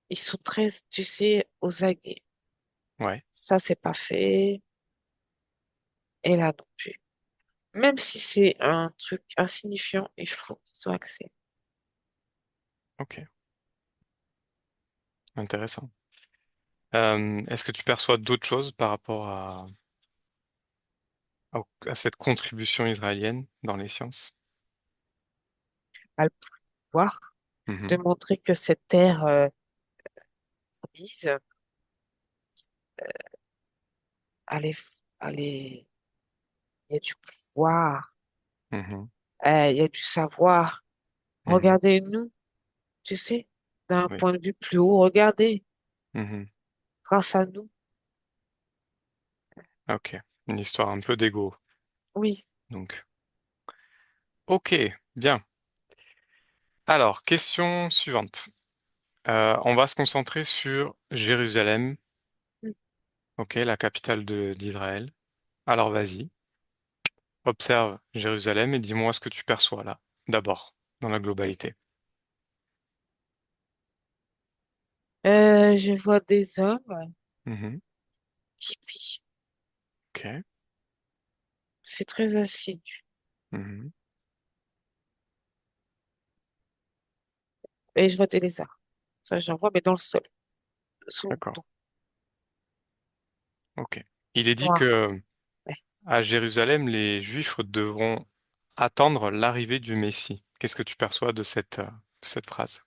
ils sont très, tu sais, aux aguets. ouais, Ça, c'est pas fait. Et là non plus. Même si c'est un truc insignifiant, il faut qu'ils aient accès. ok, intéressant. Est-ce que tu perçois d'autres choses par rapport à cette contribution israélienne dans les sciences? À le pouvoir de Mhm. montrer que cette terre promise, elle est, elle est- il y a du pouvoir, Mhm. il y a du savoir. Mhm. Regardez-nous, tu sais, d'un Oui. point de vue plus haut, regardez, Mhm. grâce à nous. Ok, une histoire un peu d'ego, Oui, donc. Ok, bien. Alors, question suivante. On va se concentrer sur Jérusalem, ok, la capitale d'Israël. Alors, vas-y, observe Jérusalem et dis-moi ce que tu perçois là, d'abord, dans la globalité. je vois des hommes Mhm. qui prient. Ok. C'est très assidu. Mhm. Et je vois des lézards. Ça, j'en vois, mais dans le sol, sous le D'accord. bouton. Ok. Il est dit Noir. que Ouais. à Jérusalem, les Juifs devront attendre l'arrivée du Messie. Qu'est-ce que tu perçois de cette phrase?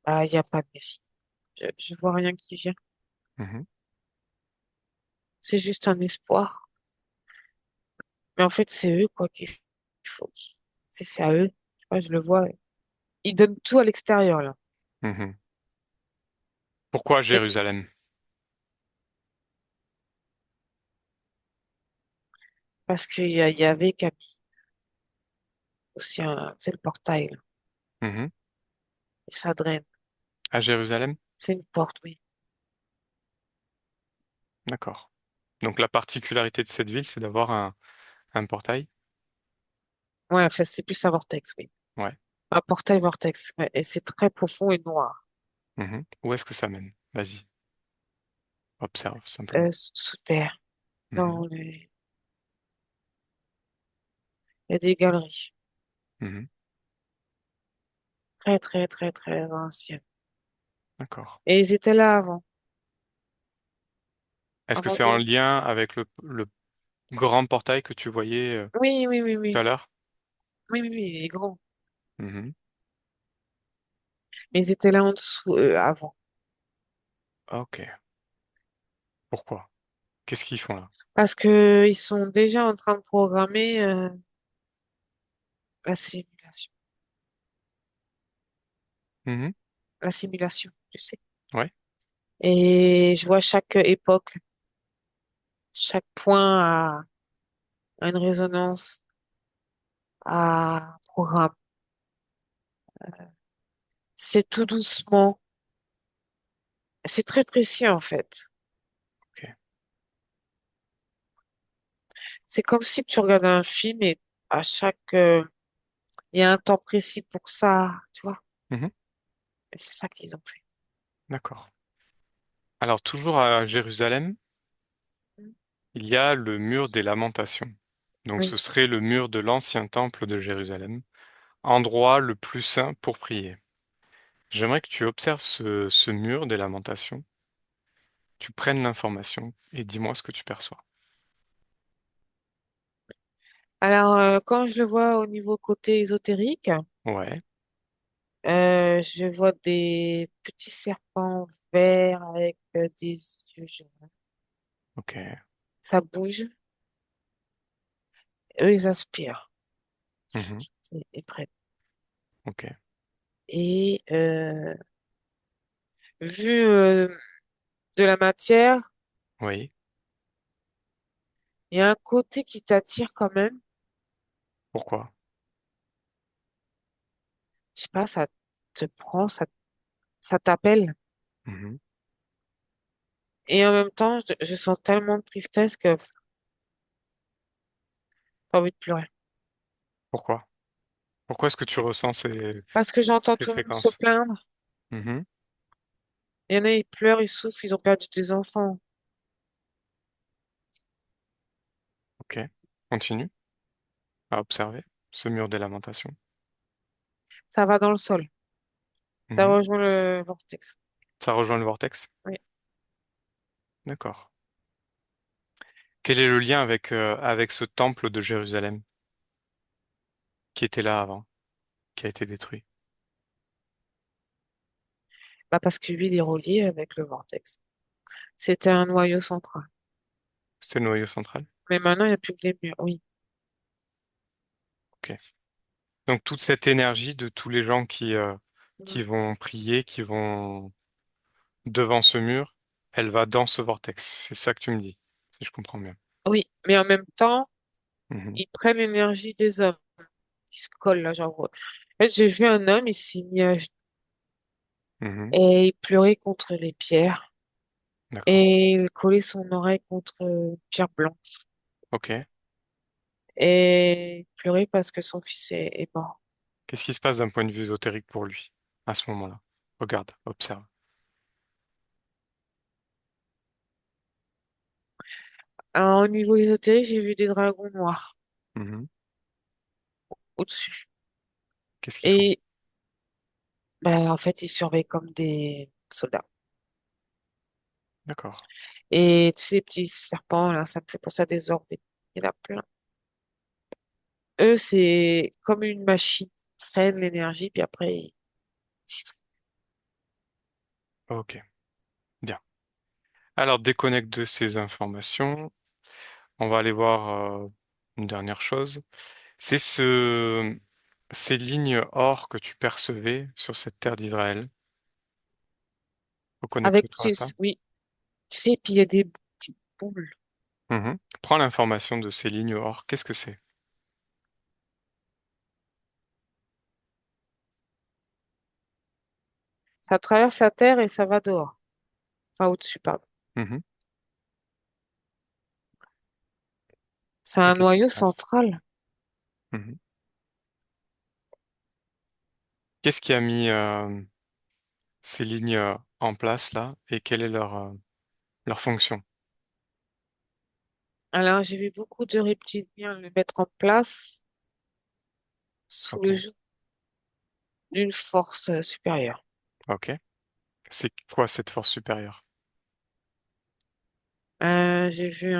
Ah, il n'y a pas de Messie. Je vois rien qui vient. Mhm. C'est juste un espoir. Mais en fait, c'est eux, quoi, qu'il faut. C'est à eux. Je sais pas, je le vois. Ils donnent tout à l'extérieur, là. Mhm. Pourquoi Et Jérusalem? parce qu'il y avait Camille aussi, c'est le portail, là. Mhm. Et ça draine. À Jérusalem? C'est une porte, oui. D'accord. Donc la particularité de cette ville, c'est d'avoir un portail? Ouais, enfin, c'est plus un vortex, oui. Ouais. Un portail vortex, ouais. Et c'est très profond et noir. Mhm. Où est-ce que ça mène? Vas-y, observe simplement. Sous terre, Mhm. dans les... Il y a des galeries. Mhm. Très, très, très, très anciennes. D'accord. Et ils étaient là avant. Est-ce que Avant c'est en nous. lien avec le grand portail que tu voyais Oui, oui, oui, tout à oui. l'heure? Oui, oui, oui, il est grand. Mhm. Mais ils étaient là en dessous, avant. Ok. Pourquoi? Qu'est-ce qu'ils font là? Parce que ils sont déjà en train de programmer la simulation. Mhm. La simulation, tu sais. Ouais. Et je vois chaque époque, chaque point a une résonance, a un programme. C'est tout doucement. C'est très précis en fait. Ok. C'est comme si tu regardais un film et à il y a un temps précis pour ça, tu vois. Mhm. Et c'est ça qu'ils ont fait. D'accord. Alors, toujours à Jérusalem, il y a le mur des lamentations. Donc, ce Oui. serait le mur de l'ancien temple de Jérusalem, endroit le plus saint pour prier. J'aimerais que tu observes ce mur des lamentations, tu prennes l'information et dis-moi ce que tu perçois. Alors, quand je le vois au niveau côté ésotérique, Ouais, je vois des petits serpents verts avec des yeux jaunes. ok. Ça bouge, eux, ils aspirent. Mhm. Ils prennent. Ok. Et vu de la matière, Oui. il y a un côté qui t'attire quand même. Pourquoi? Je sais pas, ça te prend, ça t'appelle. Mhm. Et en même temps, je sens tellement de tristesse que t'as envie de pleurer. Pourquoi? Pourquoi est-ce que tu ressens Parce que j'entends ces tout le monde se fréquences? plaindre. Mhm. Il y en a, ils pleurent, ils souffrent, ils ont perdu des enfants. Ok. Continue à observer ce mur des lamentations. Ça va dans le sol. Ça Mhm. rejoint le vortex. Ça rejoint le vortex? Oui. D'accord. Quel est le lien avec ce temple de Jérusalem qui était là avant, qui a été détruit? Bah parce que lui, il est relié avec le vortex. C'était un noyau central. C'était le noyau central? Mais maintenant, il n'y a plus que des murs. Oui. Ok. Donc toute cette énergie de tous les gens qui Mm. vont prier, qui vont devant ce mur, elle va dans ce vortex. C'est ça que tu me dis, si je comprends bien. Oui. Mais en même temps, Mhm. ils prennent l'énergie des hommes qui se collent là, genre. En fait, j'ai vu un homme, il s'est mis à genoux Mhm. et il pleurait contre les pierres. D'accord. Et il collait son oreille contre une pierre blanche. Ok. Et il pleurait parce que son fils est mort. Qu'est-ce qui se passe d'un point de vue ésotérique pour lui à ce moment-là? Regarde, observe. Alors, au niveau ésotérique, j'ai vu des dragons noirs Mhm. au-dessus. Qu'est-ce qu'ils font? Et ben, en fait, ils surveillent comme des soldats. D'accord. Et tu sais, les petits serpents, là, ça me fait penser à des orbes. Il y en a plein. Eux, c'est comme une machine. Ils prennent l'énergie, puis après, ils distribuent. Ok. Bien. Alors, déconnecte de ces informations. On va aller voir une dernière chose. C'est ces lignes or que tu percevais sur cette terre d'Israël. Avec, Reconnecte-toi à ça. oui, tu sais, puis il y a des petites boules. Mhm. Prends l'information de ces lignes or. Qu'est-ce que c'est? Ça traverse la terre et ça va dehors. Enfin, au-dessus, pardon. Mhm. C'est Et un qu'est-ce qui noyau se passe? central. Mhm. Qu'est-ce qui a mis ces lignes en place là et quelle est leur fonction? Alors, j'ai vu beaucoup de reptiliens le mettre en place sous Ok. le joug d'une force supérieure. Ok. C'est quoi cette force supérieure? J'ai vu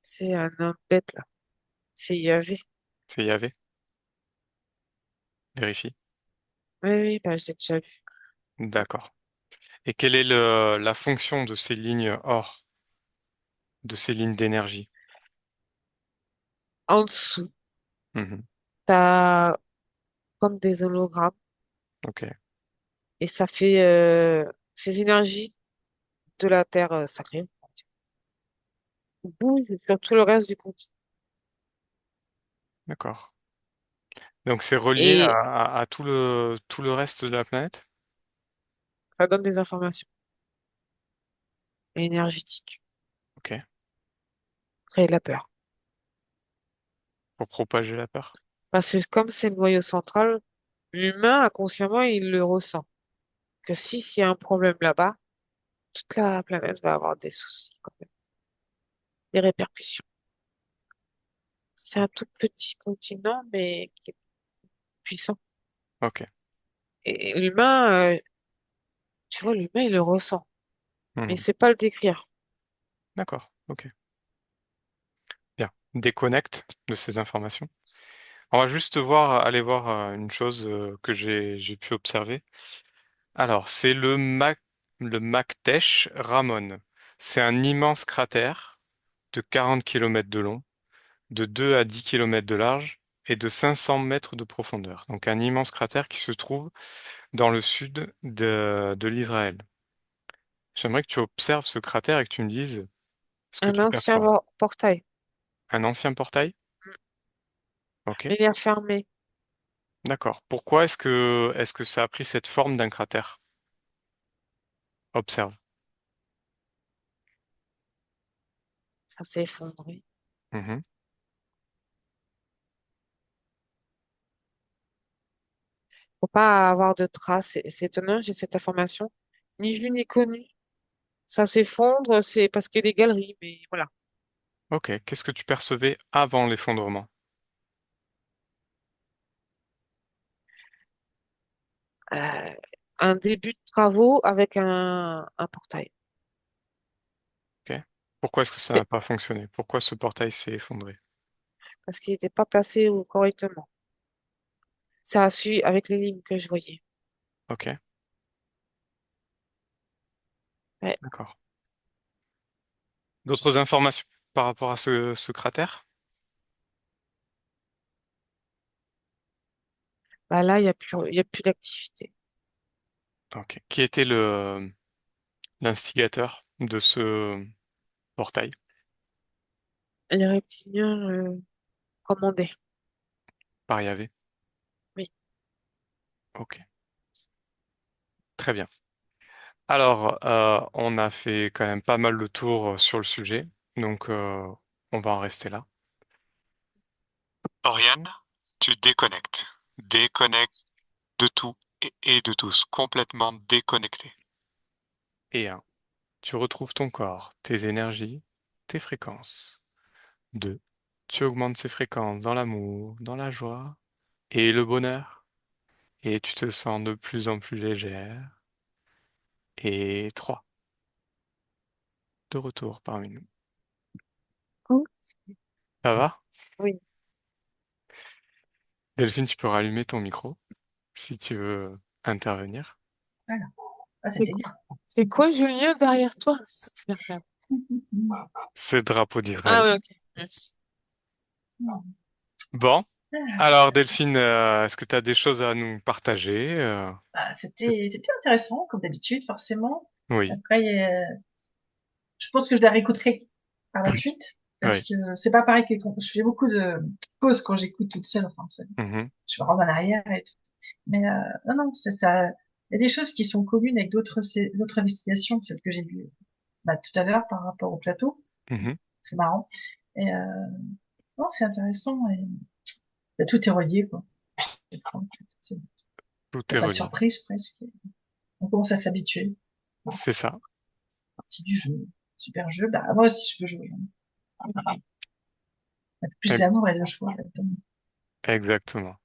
c'est un homme bête là. C'est Yahvé. C'est Yahvé? Vérifie. Oui, oui, bah, je l'ai déjà vu. D'accord. Et quelle est la fonction de ces lignes or, de ces lignes d'énergie? En dessous, Mhm. t'as comme des hologrammes Ok. et ça fait ces énergies de la terre sacrée bougent sur tout le reste du continent. D'accord. Donc c'est relié Et à tout le reste de la planète? ça donne des informations énergétiques, Ok. créer de la peur. Pour propager la peur. Parce que comme c'est le noyau central, l'humain, inconsciemment, il le ressent. Que si s'il y a un problème là-bas, toute la planète va avoir des soucis, quand même, des répercussions. C'est un tout petit continent, mais qui est puissant. Ok. Et l'humain, tu vois, l'humain, il le ressent, mais il Mhm. sait pas le décrire. D'accord. Ok. Bien. Déconnecte de ces informations. On va juste aller voir une chose que j'ai pu observer. Alors, c'est le Mactèche Ramon. C'est un immense cratère de 40 kilomètres de long, de 2 à 10 kilomètres de large et de 500 mètres de profondeur. Donc un immense cratère qui se trouve dans le sud de l'Israël. J'aimerais que tu observes ce cratère et que tu me dises ce que Un tu ancien perçois. portail, Un ancien portail? Ok, il est fermé. d'accord. Pourquoi est-ce que ça a pris cette forme d'un cratère? Observe. Ça s'est effondré. Mhm. Faut pas avoir de traces. C'est étonnant, j'ai cette information. Ni vu ni connu. Ça s'effondre, c'est parce qu'il y a des galeries, mais voilà. Ok, qu'est-ce que tu percevais avant l'effondrement? Euh, un début de travaux avec un portail. Ok. Pourquoi est-ce que ça n'a C'est pas fonctionné? Pourquoi ce portail s'est effondré? parce qu'il n'était pas placé correctement. Ça a su avec les lignes que je voyais. Ok, Ouais. d'accord. D'autres informations par rapport à ce cratère? Bah là, il y a plus d'activité. Ok. Qui était l'instigateur de ce portail? Les reptiliens commandaient. Par Yahvé. Oui. Ok, très bien. Alors, on a fait quand même pas mal le tour sur le sujet, donc on va en rester là. Oriane, tu déconnectes. Déconnecte de tout et de tous, complètement déconnecté. Et un, tu retrouves ton corps, tes énergies, tes fréquences. 2, tu augmentes ces fréquences dans l'amour, dans la joie et le bonheur, et tu te sens de plus en plus légère. Et 3, de retour parmi nous. Oh, Ça va? oui. Delphine, tu peux rallumer ton micro si tu veux intervenir. Voilà. Ah, C'est c'était quoi, bien. c'est quoi, Julien, derrière toi? C'est le drapeau d'Israël. Ah oui, ok. Merci. Bon, Ah, alors Delphine, est-ce que tu as des choses à nous partager? bah, C'est- c'était intéressant, comme d'habitude, forcément. Oui, Après, je pense que je la réécouterai par la suite, parce oui. que c'est pas pareil que quand je fais beaucoup de pauses quand j'écoute toute seule. Enfin, Mhm, je me rends en arrière et tout. Mais non, non, c'est ça. Il y a des choses qui sont communes avec d'autres investigations, celles que j'ai vues bah, tout à l'heure par rapport au plateau. mhm. C'est marrant. Et non, c'est intéressant. Et bah, tout est relié, quoi. C'est Tout y a est pas de relié. surprise presque. On commence à s'habituer. C'est ça, Partie du jeu. Super jeu. Bah moi aussi je veux jouer, hein. Avec plus E- d'amour et de choix là-dedans. exactement.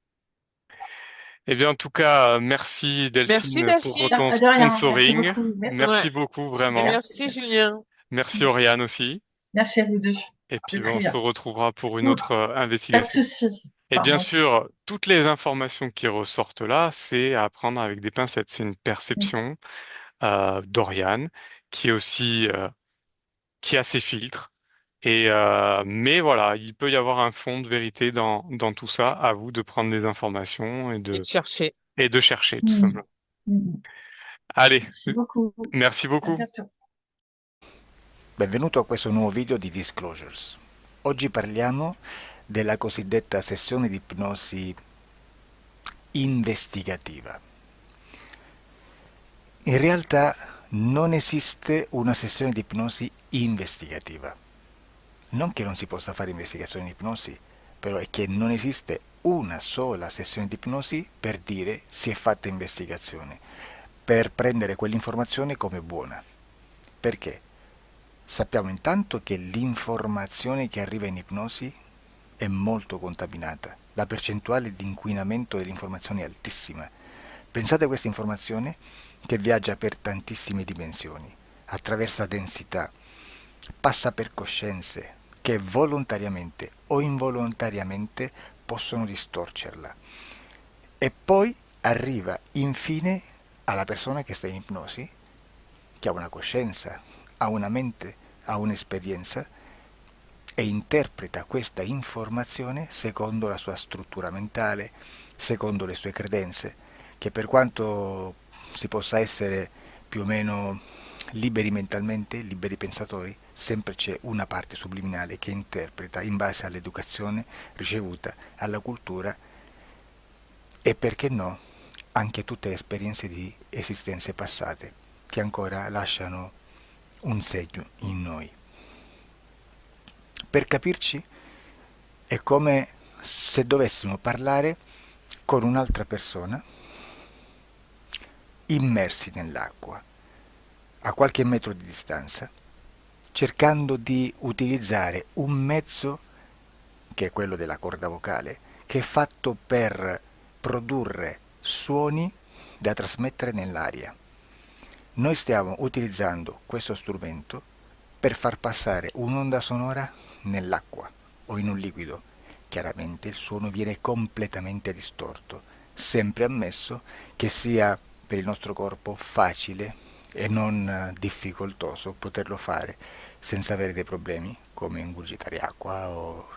Eh bien, en tout cas, merci Merci, Delphine pour Delphine. ton Ah, de rien. Merci sponsoring. beaucoup. Merci. Ouais. Merci beaucoup, Et vraiment. Merci. merci, Julien. Merci Oriane aussi. Merci à vous deux. Et C'est puis, très on se bien. retrouvera pour une Mm. autre Pas de investigation. souci. Et Enfin, bien moi aussi. sûr, toutes les informations qui ressortent là, c'est à prendre avec des pincettes. C'est une Mm. perception d'Oriane qui est aussi qui a ses filtres. Et mais voilà, il peut y avoir un fond de vérité dans tout ça. À vous de prendre les informations Et de chercher. et de chercher tout Mm. simplement. Mm. Allez, Merci beaucoup. merci À beaucoup. bientôt. Benvenuto a questo nuovo video di Disclosures. Oggi parliamo della cosiddetta sessione di ipnosi investigativa. In realtà non esiste una sessione di ipnosi investigativa. Non che non si possa fare investigazione di ipnosi, però è che non esiste una sola sessione di ipnosi per dire si è fatta investigazione, per prendere quell'informazione come buona. Perché? Sappiamo intanto che l'informazione che arriva in ipnosi è molto contaminata. La percentuale di inquinamento dell'informazione è altissima. Pensate a questa informazione che viaggia per tantissime dimensioni, attraversa densità, passa per coscienze che volontariamente o involontariamente possono distorcerla. E poi arriva infine alla persona che sta in ipnosi, che ha una coscienza, ha una mente, ha un'esperienza e interpreta questa informazione secondo la sua struttura mentale, secondo le sue credenze, che per quanto si possa essere più o meno liberi mentalmente, liberi pensatori, sempre c'è una parte subliminale che interpreta in base all'educazione ricevuta, alla cultura e perché no, anche tutte le esperienze di esistenze passate che ancora lasciano un segno in noi. Per capirci, è come se dovessimo parlare con un'altra persona immersi nell'acqua, a qualche metro di distanza, cercando di utilizzare un mezzo, che è quello della corda vocale, che è fatto per produrre suoni da trasmettere nell'aria. Noi stiamo utilizzando questo strumento per far passare un'onda sonora nell'acqua o in un liquido. Chiaramente il suono viene completamente distorto, sempre ammesso che sia per il nostro corpo facile e non difficoltoso poterlo fare senza avere dei problemi come ingurgitare acqua o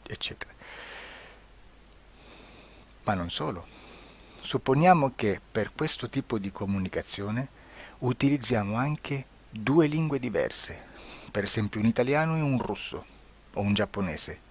eccetera. Ma non solo. Supponiamo che per questo tipo di comunicazione utilizziamo anche due lingue diverse, per esempio un italiano e un russo o un giapponese.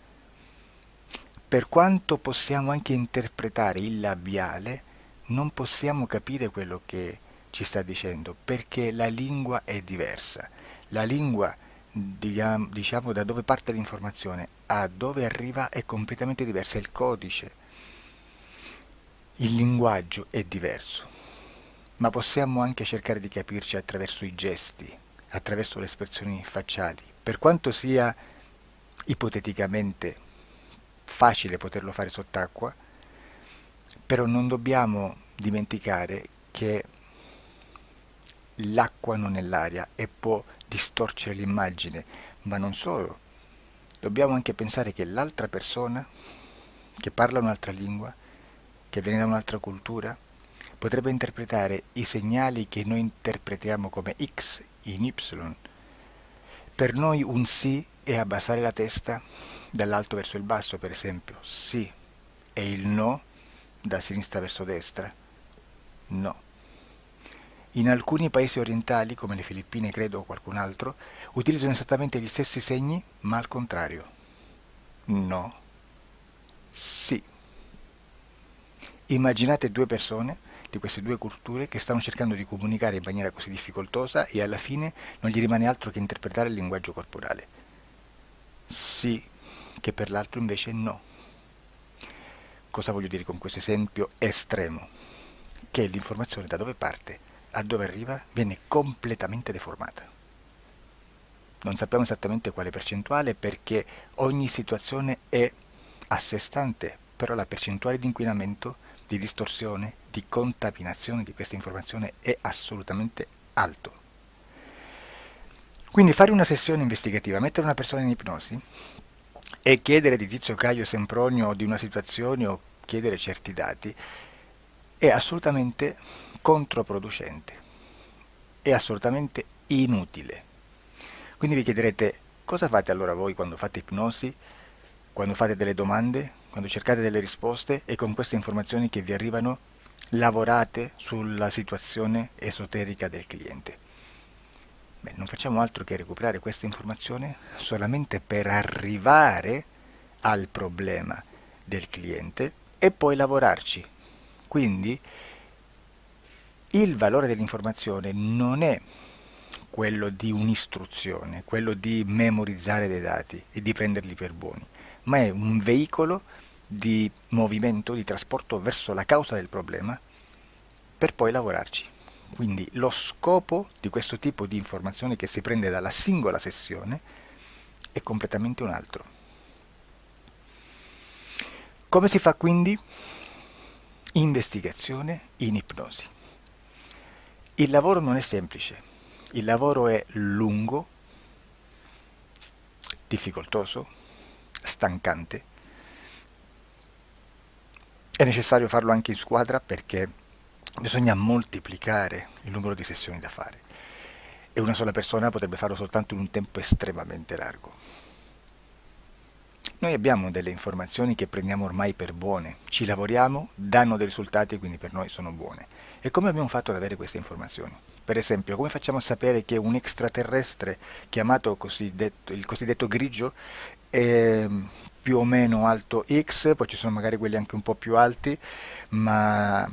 Per quanto possiamo anche interpretare il labiale, non possiamo capire quello che ci sta dicendo, perché la lingua è diversa. La lingua, diciamo, da dove parte l'informazione a dove arriva è completamente diversa, il codice, il linguaggio è diverso, ma possiamo anche cercare di capirci attraverso i gesti, attraverso le espressioni facciali. Per quanto sia ipoteticamente facile poterlo fare sott'acqua, però non dobbiamo dimenticare che l'acqua non è l'aria e può distorcere l'immagine, ma non solo. Dobbiamo anche pensare che l'altra persona, che parla un'altra lingua, che viene da un'altra cultura, potrebbe interpretare i segnali che noi interpretiamo come X in Y. Per noi un sì è abbassare la testa dall'alto verso il basso, per esempio, sì, e il no da sinistra verso destra, no. In alcuni paesi orientali, come le Filippine credo o qualcun altro, utilizzano esattamente gli stessi segni, ma al contrario. No, sì. Immaginate due persone di queste due culture che stanno cercando di comunicare in maniera così difficoltosa e alla fine non gli rimane altro che interpretare il linguaggio corporale. Sì, che per l'altro invece no. Cosa voglio dire con questo esempio estremo? Che l'informazione da dove parte a dove arriva viene completamente deformata. Non sappiamo esattamente quale percentuale perché ogni situazione è a sé stante, però la percentuale di inquinamento, di distorsione, di contaminazione di questa informazione è assolutamente alto. Quindi fare una sessione investigativa, mettere una persona in ipnosi e chiedere di Tizio Caio Sempronio di una situazione o chiedere certi dati è assolutamente controproducente, è assolutamente inutile. Quindi vi chiederete cosa fate allora voi quando fate ipnosi, quando fate delle domande, quando cercate delle risposte e con queste informazioni che vi arrivano lavorate sulla situazione esoterica del cliente. Beh, non facciamo altro che recuperare questa informazione solamente per arrivare al problema del cliente e poi lavorarci Quindi il valore dell'informazione non è quello di un'istruzione, quello di memorizzare dei dati e di prenderli per buoni, ma è un veicolo di movimento, di trasporto verso la causa del problema per poi lavorarci. Quindi lo scopo di questo tipo di informazione che si prende dalla singola sessione è completamente un altro. Come si fa quindi? Investigazione in ipnosi. Il lavoro non è semplice, il lavoro è lungo, difficoltoso, stancante. È necessario farlo anche in squadra perché bisogna moltiplicare il numero di sessioni da fare e una sola persona potrebbe farlo soltanto in un tempo estremamente largo. Noi abbiamo delle informazioni che prendiamo ormai per buone, ci lavoriamo, danno dei risultati e quindi per noi sono buone. E come abbiamo fatto ad avere queste informazioni? Per esempio, come facciamo a sapere che un extraterrestre chiamato il cosiddetto grigio è più o meno alto X, poi ci sono magari quelli anche un po' più alti, ma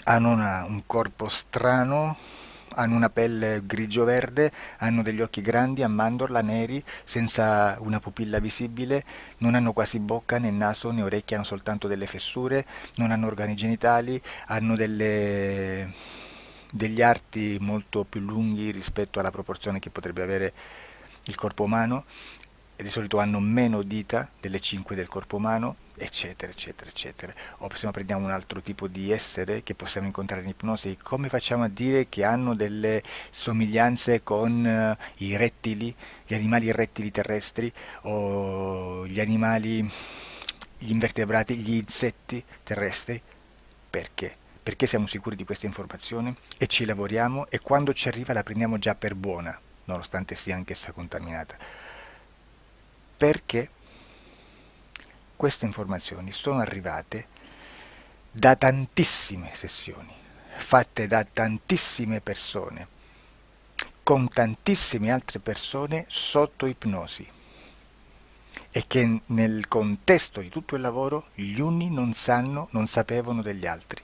hanno un corpo strano, hanno una pelle grigio-verde, hanno degli occhi grandi a mandorla, neri, senza una pupilla visibile, non hanno quasi bocca né naso né orecchie, hanno soltanto delle fessure, non hanno organi genitali, hanno degli arti molto più lunghi rispetto alla proporzione che potrebbe avere il corpo umano, e di solito hanno meno dita delle 5 del corpo umano, eccetera, eccetera, eccetera. O se no prendiamo un altro tipo di essere che possiamo incontrare in ipnosi, come facciamo a dire che hanno delle somiglianze con i rettili, gli animali rettili terrestri o gli invertebrati, gli insetti terrestri? Perché? Perché siamo sicuri di questa informazione e ci lavoriamo e quando ci arriva la prendiamo già per buona, nonostante sia anch'essa contaminata. Perché queste informazioni sono arrivate da tantissime sessioni, fatte da tantissime persone, con tantissime altre persone sotto ipnosi e che nel contesto di tutto il lavoro gli uni non sapevano degli altri.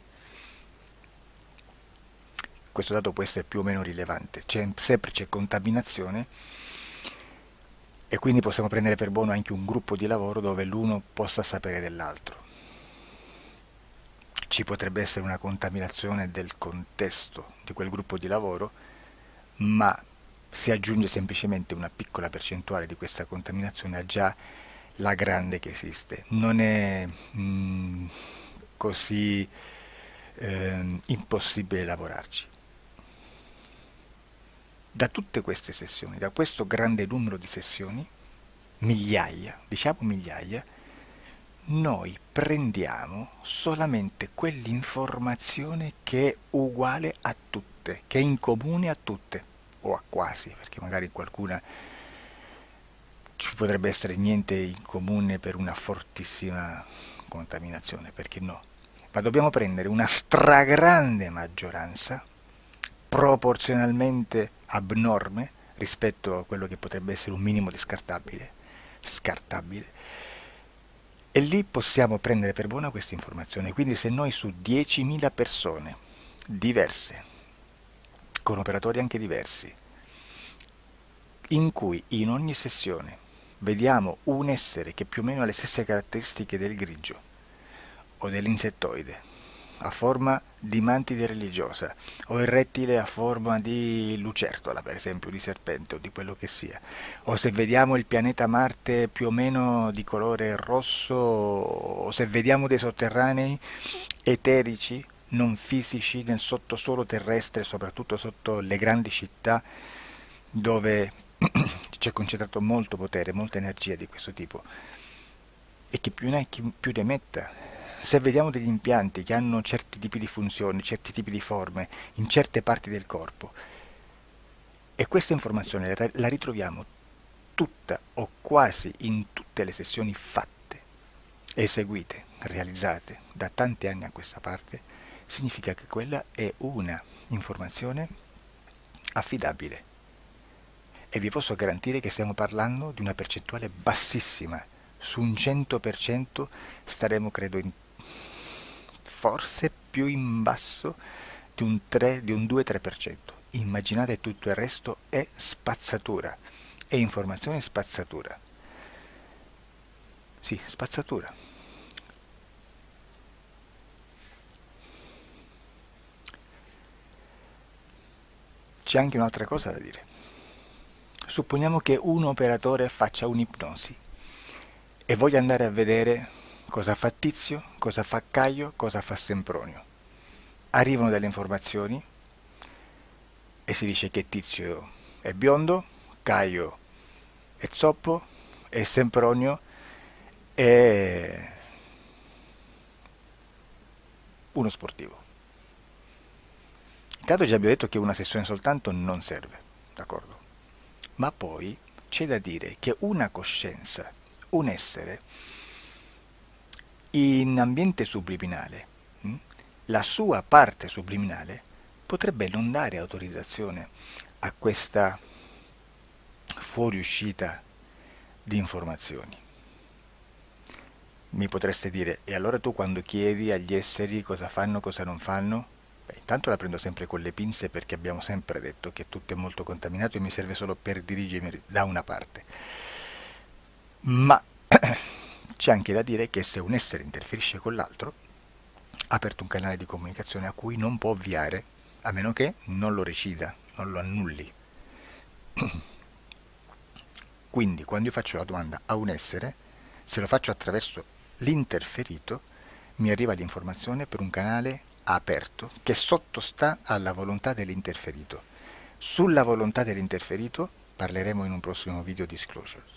Questo dato può essere più o meno rilevante, sempre c'è contaminazione e quindi possiamo prendere per buono anche un gruppo di lavoro dove l'uno possa sapere dell'altro. Ci potrebbe essere una contaminazione del contesto di quel gruppo di lavoro, ma si aggiunge semplicemente una piccola percentuale di questa contaminazione a già la grande che esiste. Non è così impossibile lavorarci. Da tutte queste sessioni, da questo grande numero di sessioni, migliaia, diciamo migliaia, noi prendiamo solamente quell'informazione che è uguale a tutte, che è in comune a tutte, o a quasi, perché magari qualcuna ci potrebbe essere niente in comune per una fortissima contaminazione, perché no? Ma dobbiamo prendere una stragrande maggioranza, proporzionalmente abnorme rispetto a quello che potrebbe essere un minimo di scartabile, e lì possiamo prendere per buona questa informazione. Quindi se noi su 10.000 persone diverse, con operatori anche diversi, in cui in ogni sessione vediamo un essere che più o meno ha le stesse caratteristiche del grigio o dell'insettoide, a forma di mantide religiosa, o il rettile a forma di lucertola, per esempio, di serpente o di quello che sia, o se vediamo il pianeta Marte più o meno di colore rosso, o se vediamo dei sotterranei eterici, non fisici, nel sottosuolo terrestre, soprattutto sotto le grandi città, dove c'è concentrato molto potere, molta energia di questo tipo, e chi più ne ha chi più ne metta. Se vediamo degli impianti che hanno certi tipi di funzioni, certi tipi di forme in certe parti del corpo, e questa informazione la ritroviamo tutta o quasi in tutte le sessioni fatte, eseguite, realizzate da tanti anni a questa parte, significa che quella è una informazione affidabile. E vi posso garantire che stiamo parlando di una percentuale bassissima. Su un 100% staremo, credo, in forse più in basso di un 2-3%. Immaginate tutto il resto è spazzatura, è informazione spazzatura. Sì, spazzatura. C'è anche un'altra cosa da dire. Supponiamo che un operatore faccia un'ipnosi e voglia andare a vedere cosa fa Tizio, cosa fa Caio, cosa fa Sempronio. Arrivano delle informazioni e si dice che Tizio è biondo, Caio è zoppo e Sempronio è uno sportivo. Intanto già abbiamo detto che una sessione soltanto non serve, d'accordo? Ma poi c'è da dire che una coscienza, un essere, in ambiente subliminale, la sua parte subliminale potrebbe non dare autorizzazione a questa fuoriuscita di informazioni. Mi potreste dire, e allora tu quando chiedi agli esseri cosa fanno, cosa non fanno? Beh, intanto la prendo sempre con le pinze perché abbiamo sempre detto che tutto è molto contaminato e mi serve solo per dirigermi da una parte. Ma c'è anche da dire che se un essere interferisce con l'altro, ha aperto un canale di comunicazione a cui non può ovviare, a meno che non lo recida, non lo annulli. Quindi quando io faccio la domanda a un essere, se lo faccio attraverso l'interferito, mi arriva l'informazione per un canale aperto che sottostà alla volontà dell'interferito. Sulla volontà dell'interferito parleremo in un prossimo video disclosures.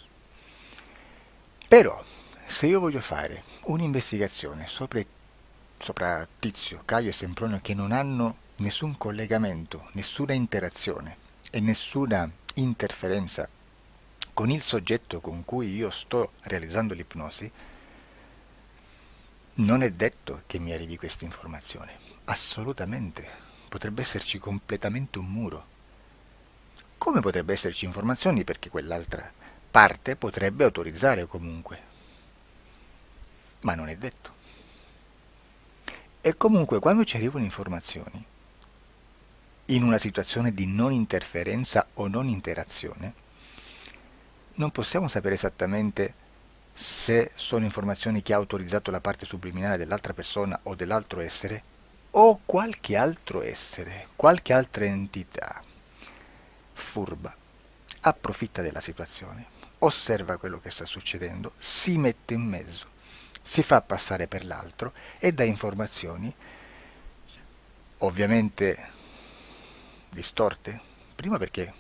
Però, se io voglio fare un'investigazione sopra Tizio, Caio e Sempronio che non hanno nessun collegamento, nessuna interazione e nessuna interferenza con il soggetto con cui io sto realizzando l'ipnosi, non è detto che mi arrivi questa informazione. Assolutamente. Potrebbe esserci completamente un muro. Come potrebbe esserci informazioni perché quell'altra parte potrebbe autorizzare comunque. Ma non è detto. E comunque quando ci arrivano informazioni, in una situazione di non interferenza o non interazione, non possiamo sapere esattamente se sono informazioni che ha autorizzato la parte subliminale dell'altra persona o dell'altro essere, o qualche altro essere, qualche altra entità furba, approfitta della situazione, osserva quello che sta succedendo, si mette in mezzo, si fa passare per l'altro e dà informazioni, ovviamente distorte, prima perché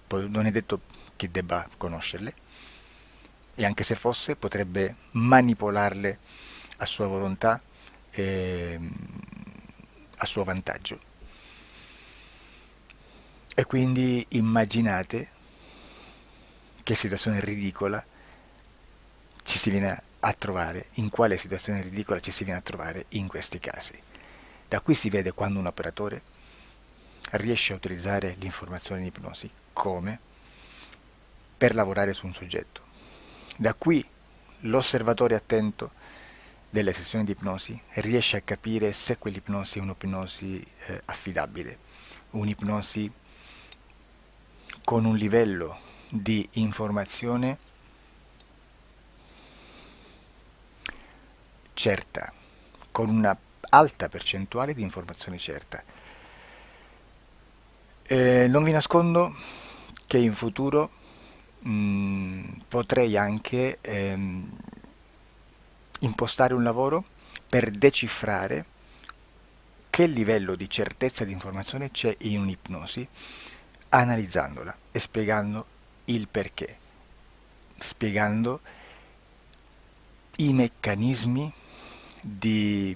non è detto che debba conoscerle, e anche se fosse potrebbe manipolarle a sua volontà e a suo vantaggio. E quindi immaginate che situazione ridicola ci si viene a trovare, in quale situazione ridicola ci si viene a trovare in questi casi. Da qui si vede quando un operatore riesce a utilizzare l'informazione in ipnosi come per lavorare su un soggetto. Da qui l'osservatore attento delle sessioni di ipnosi riesce a capire se quell'ipnosi è un'ipnosi affidabile, un'ipnosi con un livello di informazione certa, con una alta percentuale di informazione certa. Non vi nascondo che in futuro potrei anche impostare un lavoro per decifrare che livello di certezza di informazione c'è in un'ipnosi, analizzandola e spiegando il perché, spiegando i meccanismi di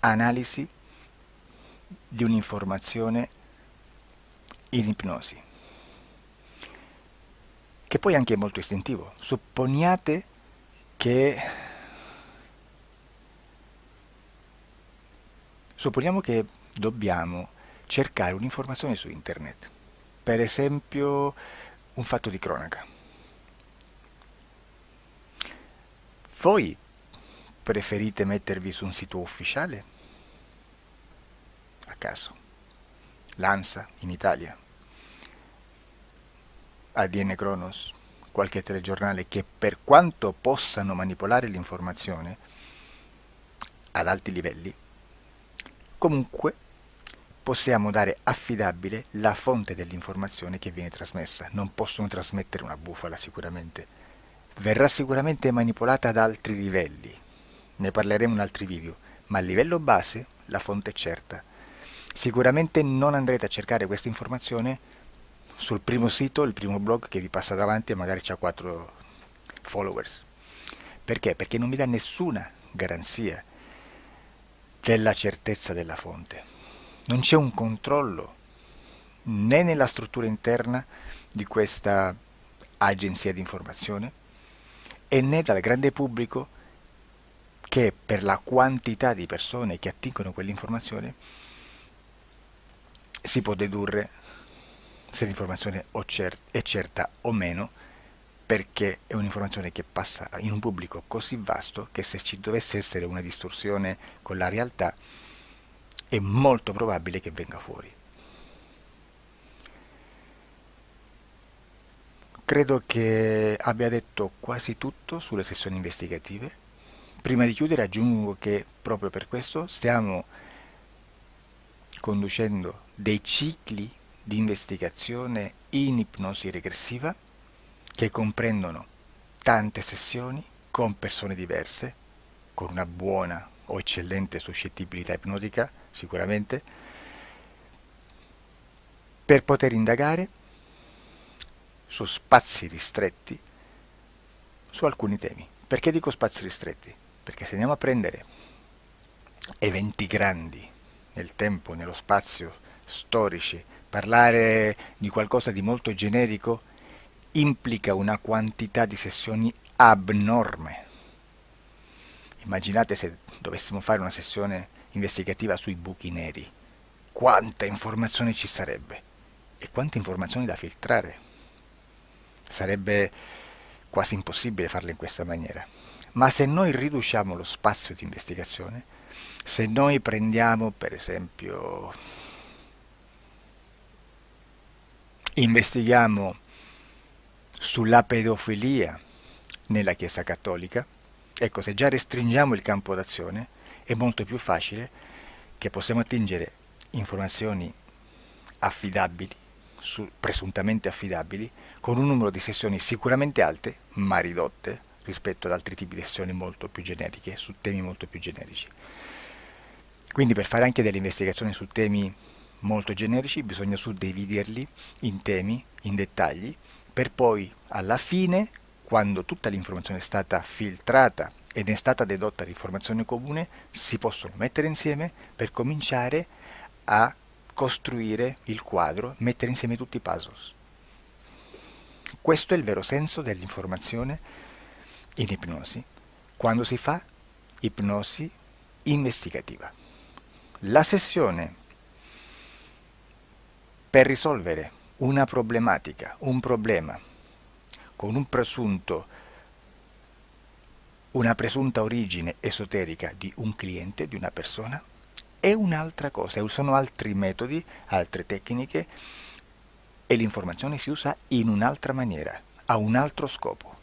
analisi di un'informazione in ipnosi, che poi anche è molto istintivo. Che Supponiamo che dobbiamo cercare un'informazione su internet, per esempio un fatto di cronaca. Voi preferite mettervi su un sito ufficiale? A caso. L'ANSA in Italia, ADN Kronos, qualche telegiornale che per quanto possano manipolare l'informazione ad alti livelli, comunque possiamo dare affidabile la fonte dell'informazione che viene trasmessa. Non possono trasmettere una bufala sicuramente. Verrà sicuramente manipolata ad altri livelli. Ne parleremo in altri video, ma a livello base la fonte è certa. Sicuramente non andrete a cercare questa informazione sul primo sito, il primo blog che vi passa davanti e magari ha 4 followers. Perché? Perché non vi dà nessuna garanzia della certezza della fonte. Non c'è un controllo né nella struttura interna di questa agenzia di informazione e né dal grande pubblico che per la quantità di persone che attingono quell'informazione si può dedurre se l'informazione è certa o meno, perché è un'informazione che passa in un pubblico così vasto che se ci dovesse essere una distorsione con la realtà è molto probabile che venga fuori. Credo che abbia detto quasi tutto sulle sessioni investigative. Prima di chiudere aggiungo che proprio per questo stiamo conducendo dei cicli di investigazione in ipnosi regressiva che comprendono tante sessioni con persone diverse, con una buona o eccellente suscettibilità ipnotica sicuramente, per poter indagare su spazi ristretti su alcuni temi. Perché dico spazi ristretti? Perché se andiamo a prendere eventi grandi nel tempo, nello spazio, storici, parlare di qualcosa di molto generico implica una quantità di sessioni abnorme. Immaginate se dovessimo fare una sessione investigativa sui buchi neri, quanta informazione ci sarebbe e quante informazioni da filtrare. Sarebbe quasi impossibile farlo in questa maniera. Ma se noi riduciamo lo spazio di investigazione, se noi prendiamo per esempio, investighiamo sulla pedofilia nella Chiesa Cattolica, ecco, se già restringiamo il campo d'azione, è molto più facile che possiamo attingere informazioni affidabili, presuntamente affidabili, con un numero di sessioni sicuramente alte, ma ridotte rispetto ad altri tipi di sessioni molto più generiche, su temi molto più generici. Quindi per fare anche delle investigazioni su temi molto generici bisogna suddividerli in temi, in dettagli, per poi alla fine, quando tutta l'informazione è stata filtrata ed è stata dedotta l'informazione comune, si possono mettere insieme per cominciare a costruire il quadro, mettere insieme tutti i puzzles. Questo è il vero senso dell'informazione in ipnosi, quando si fa ipnosi investigativa. La sessione per risolvere una problematica, un problema, con una presunta origine esoterica di un cliente, di una persona, è un'altra cosa, sono altri metodi, altre tecniche e l'informazione si usa in un'altra maniera, ha un altro scopo.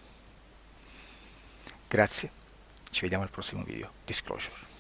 Grazie, ci vediamo al prossimo video. Disclosure.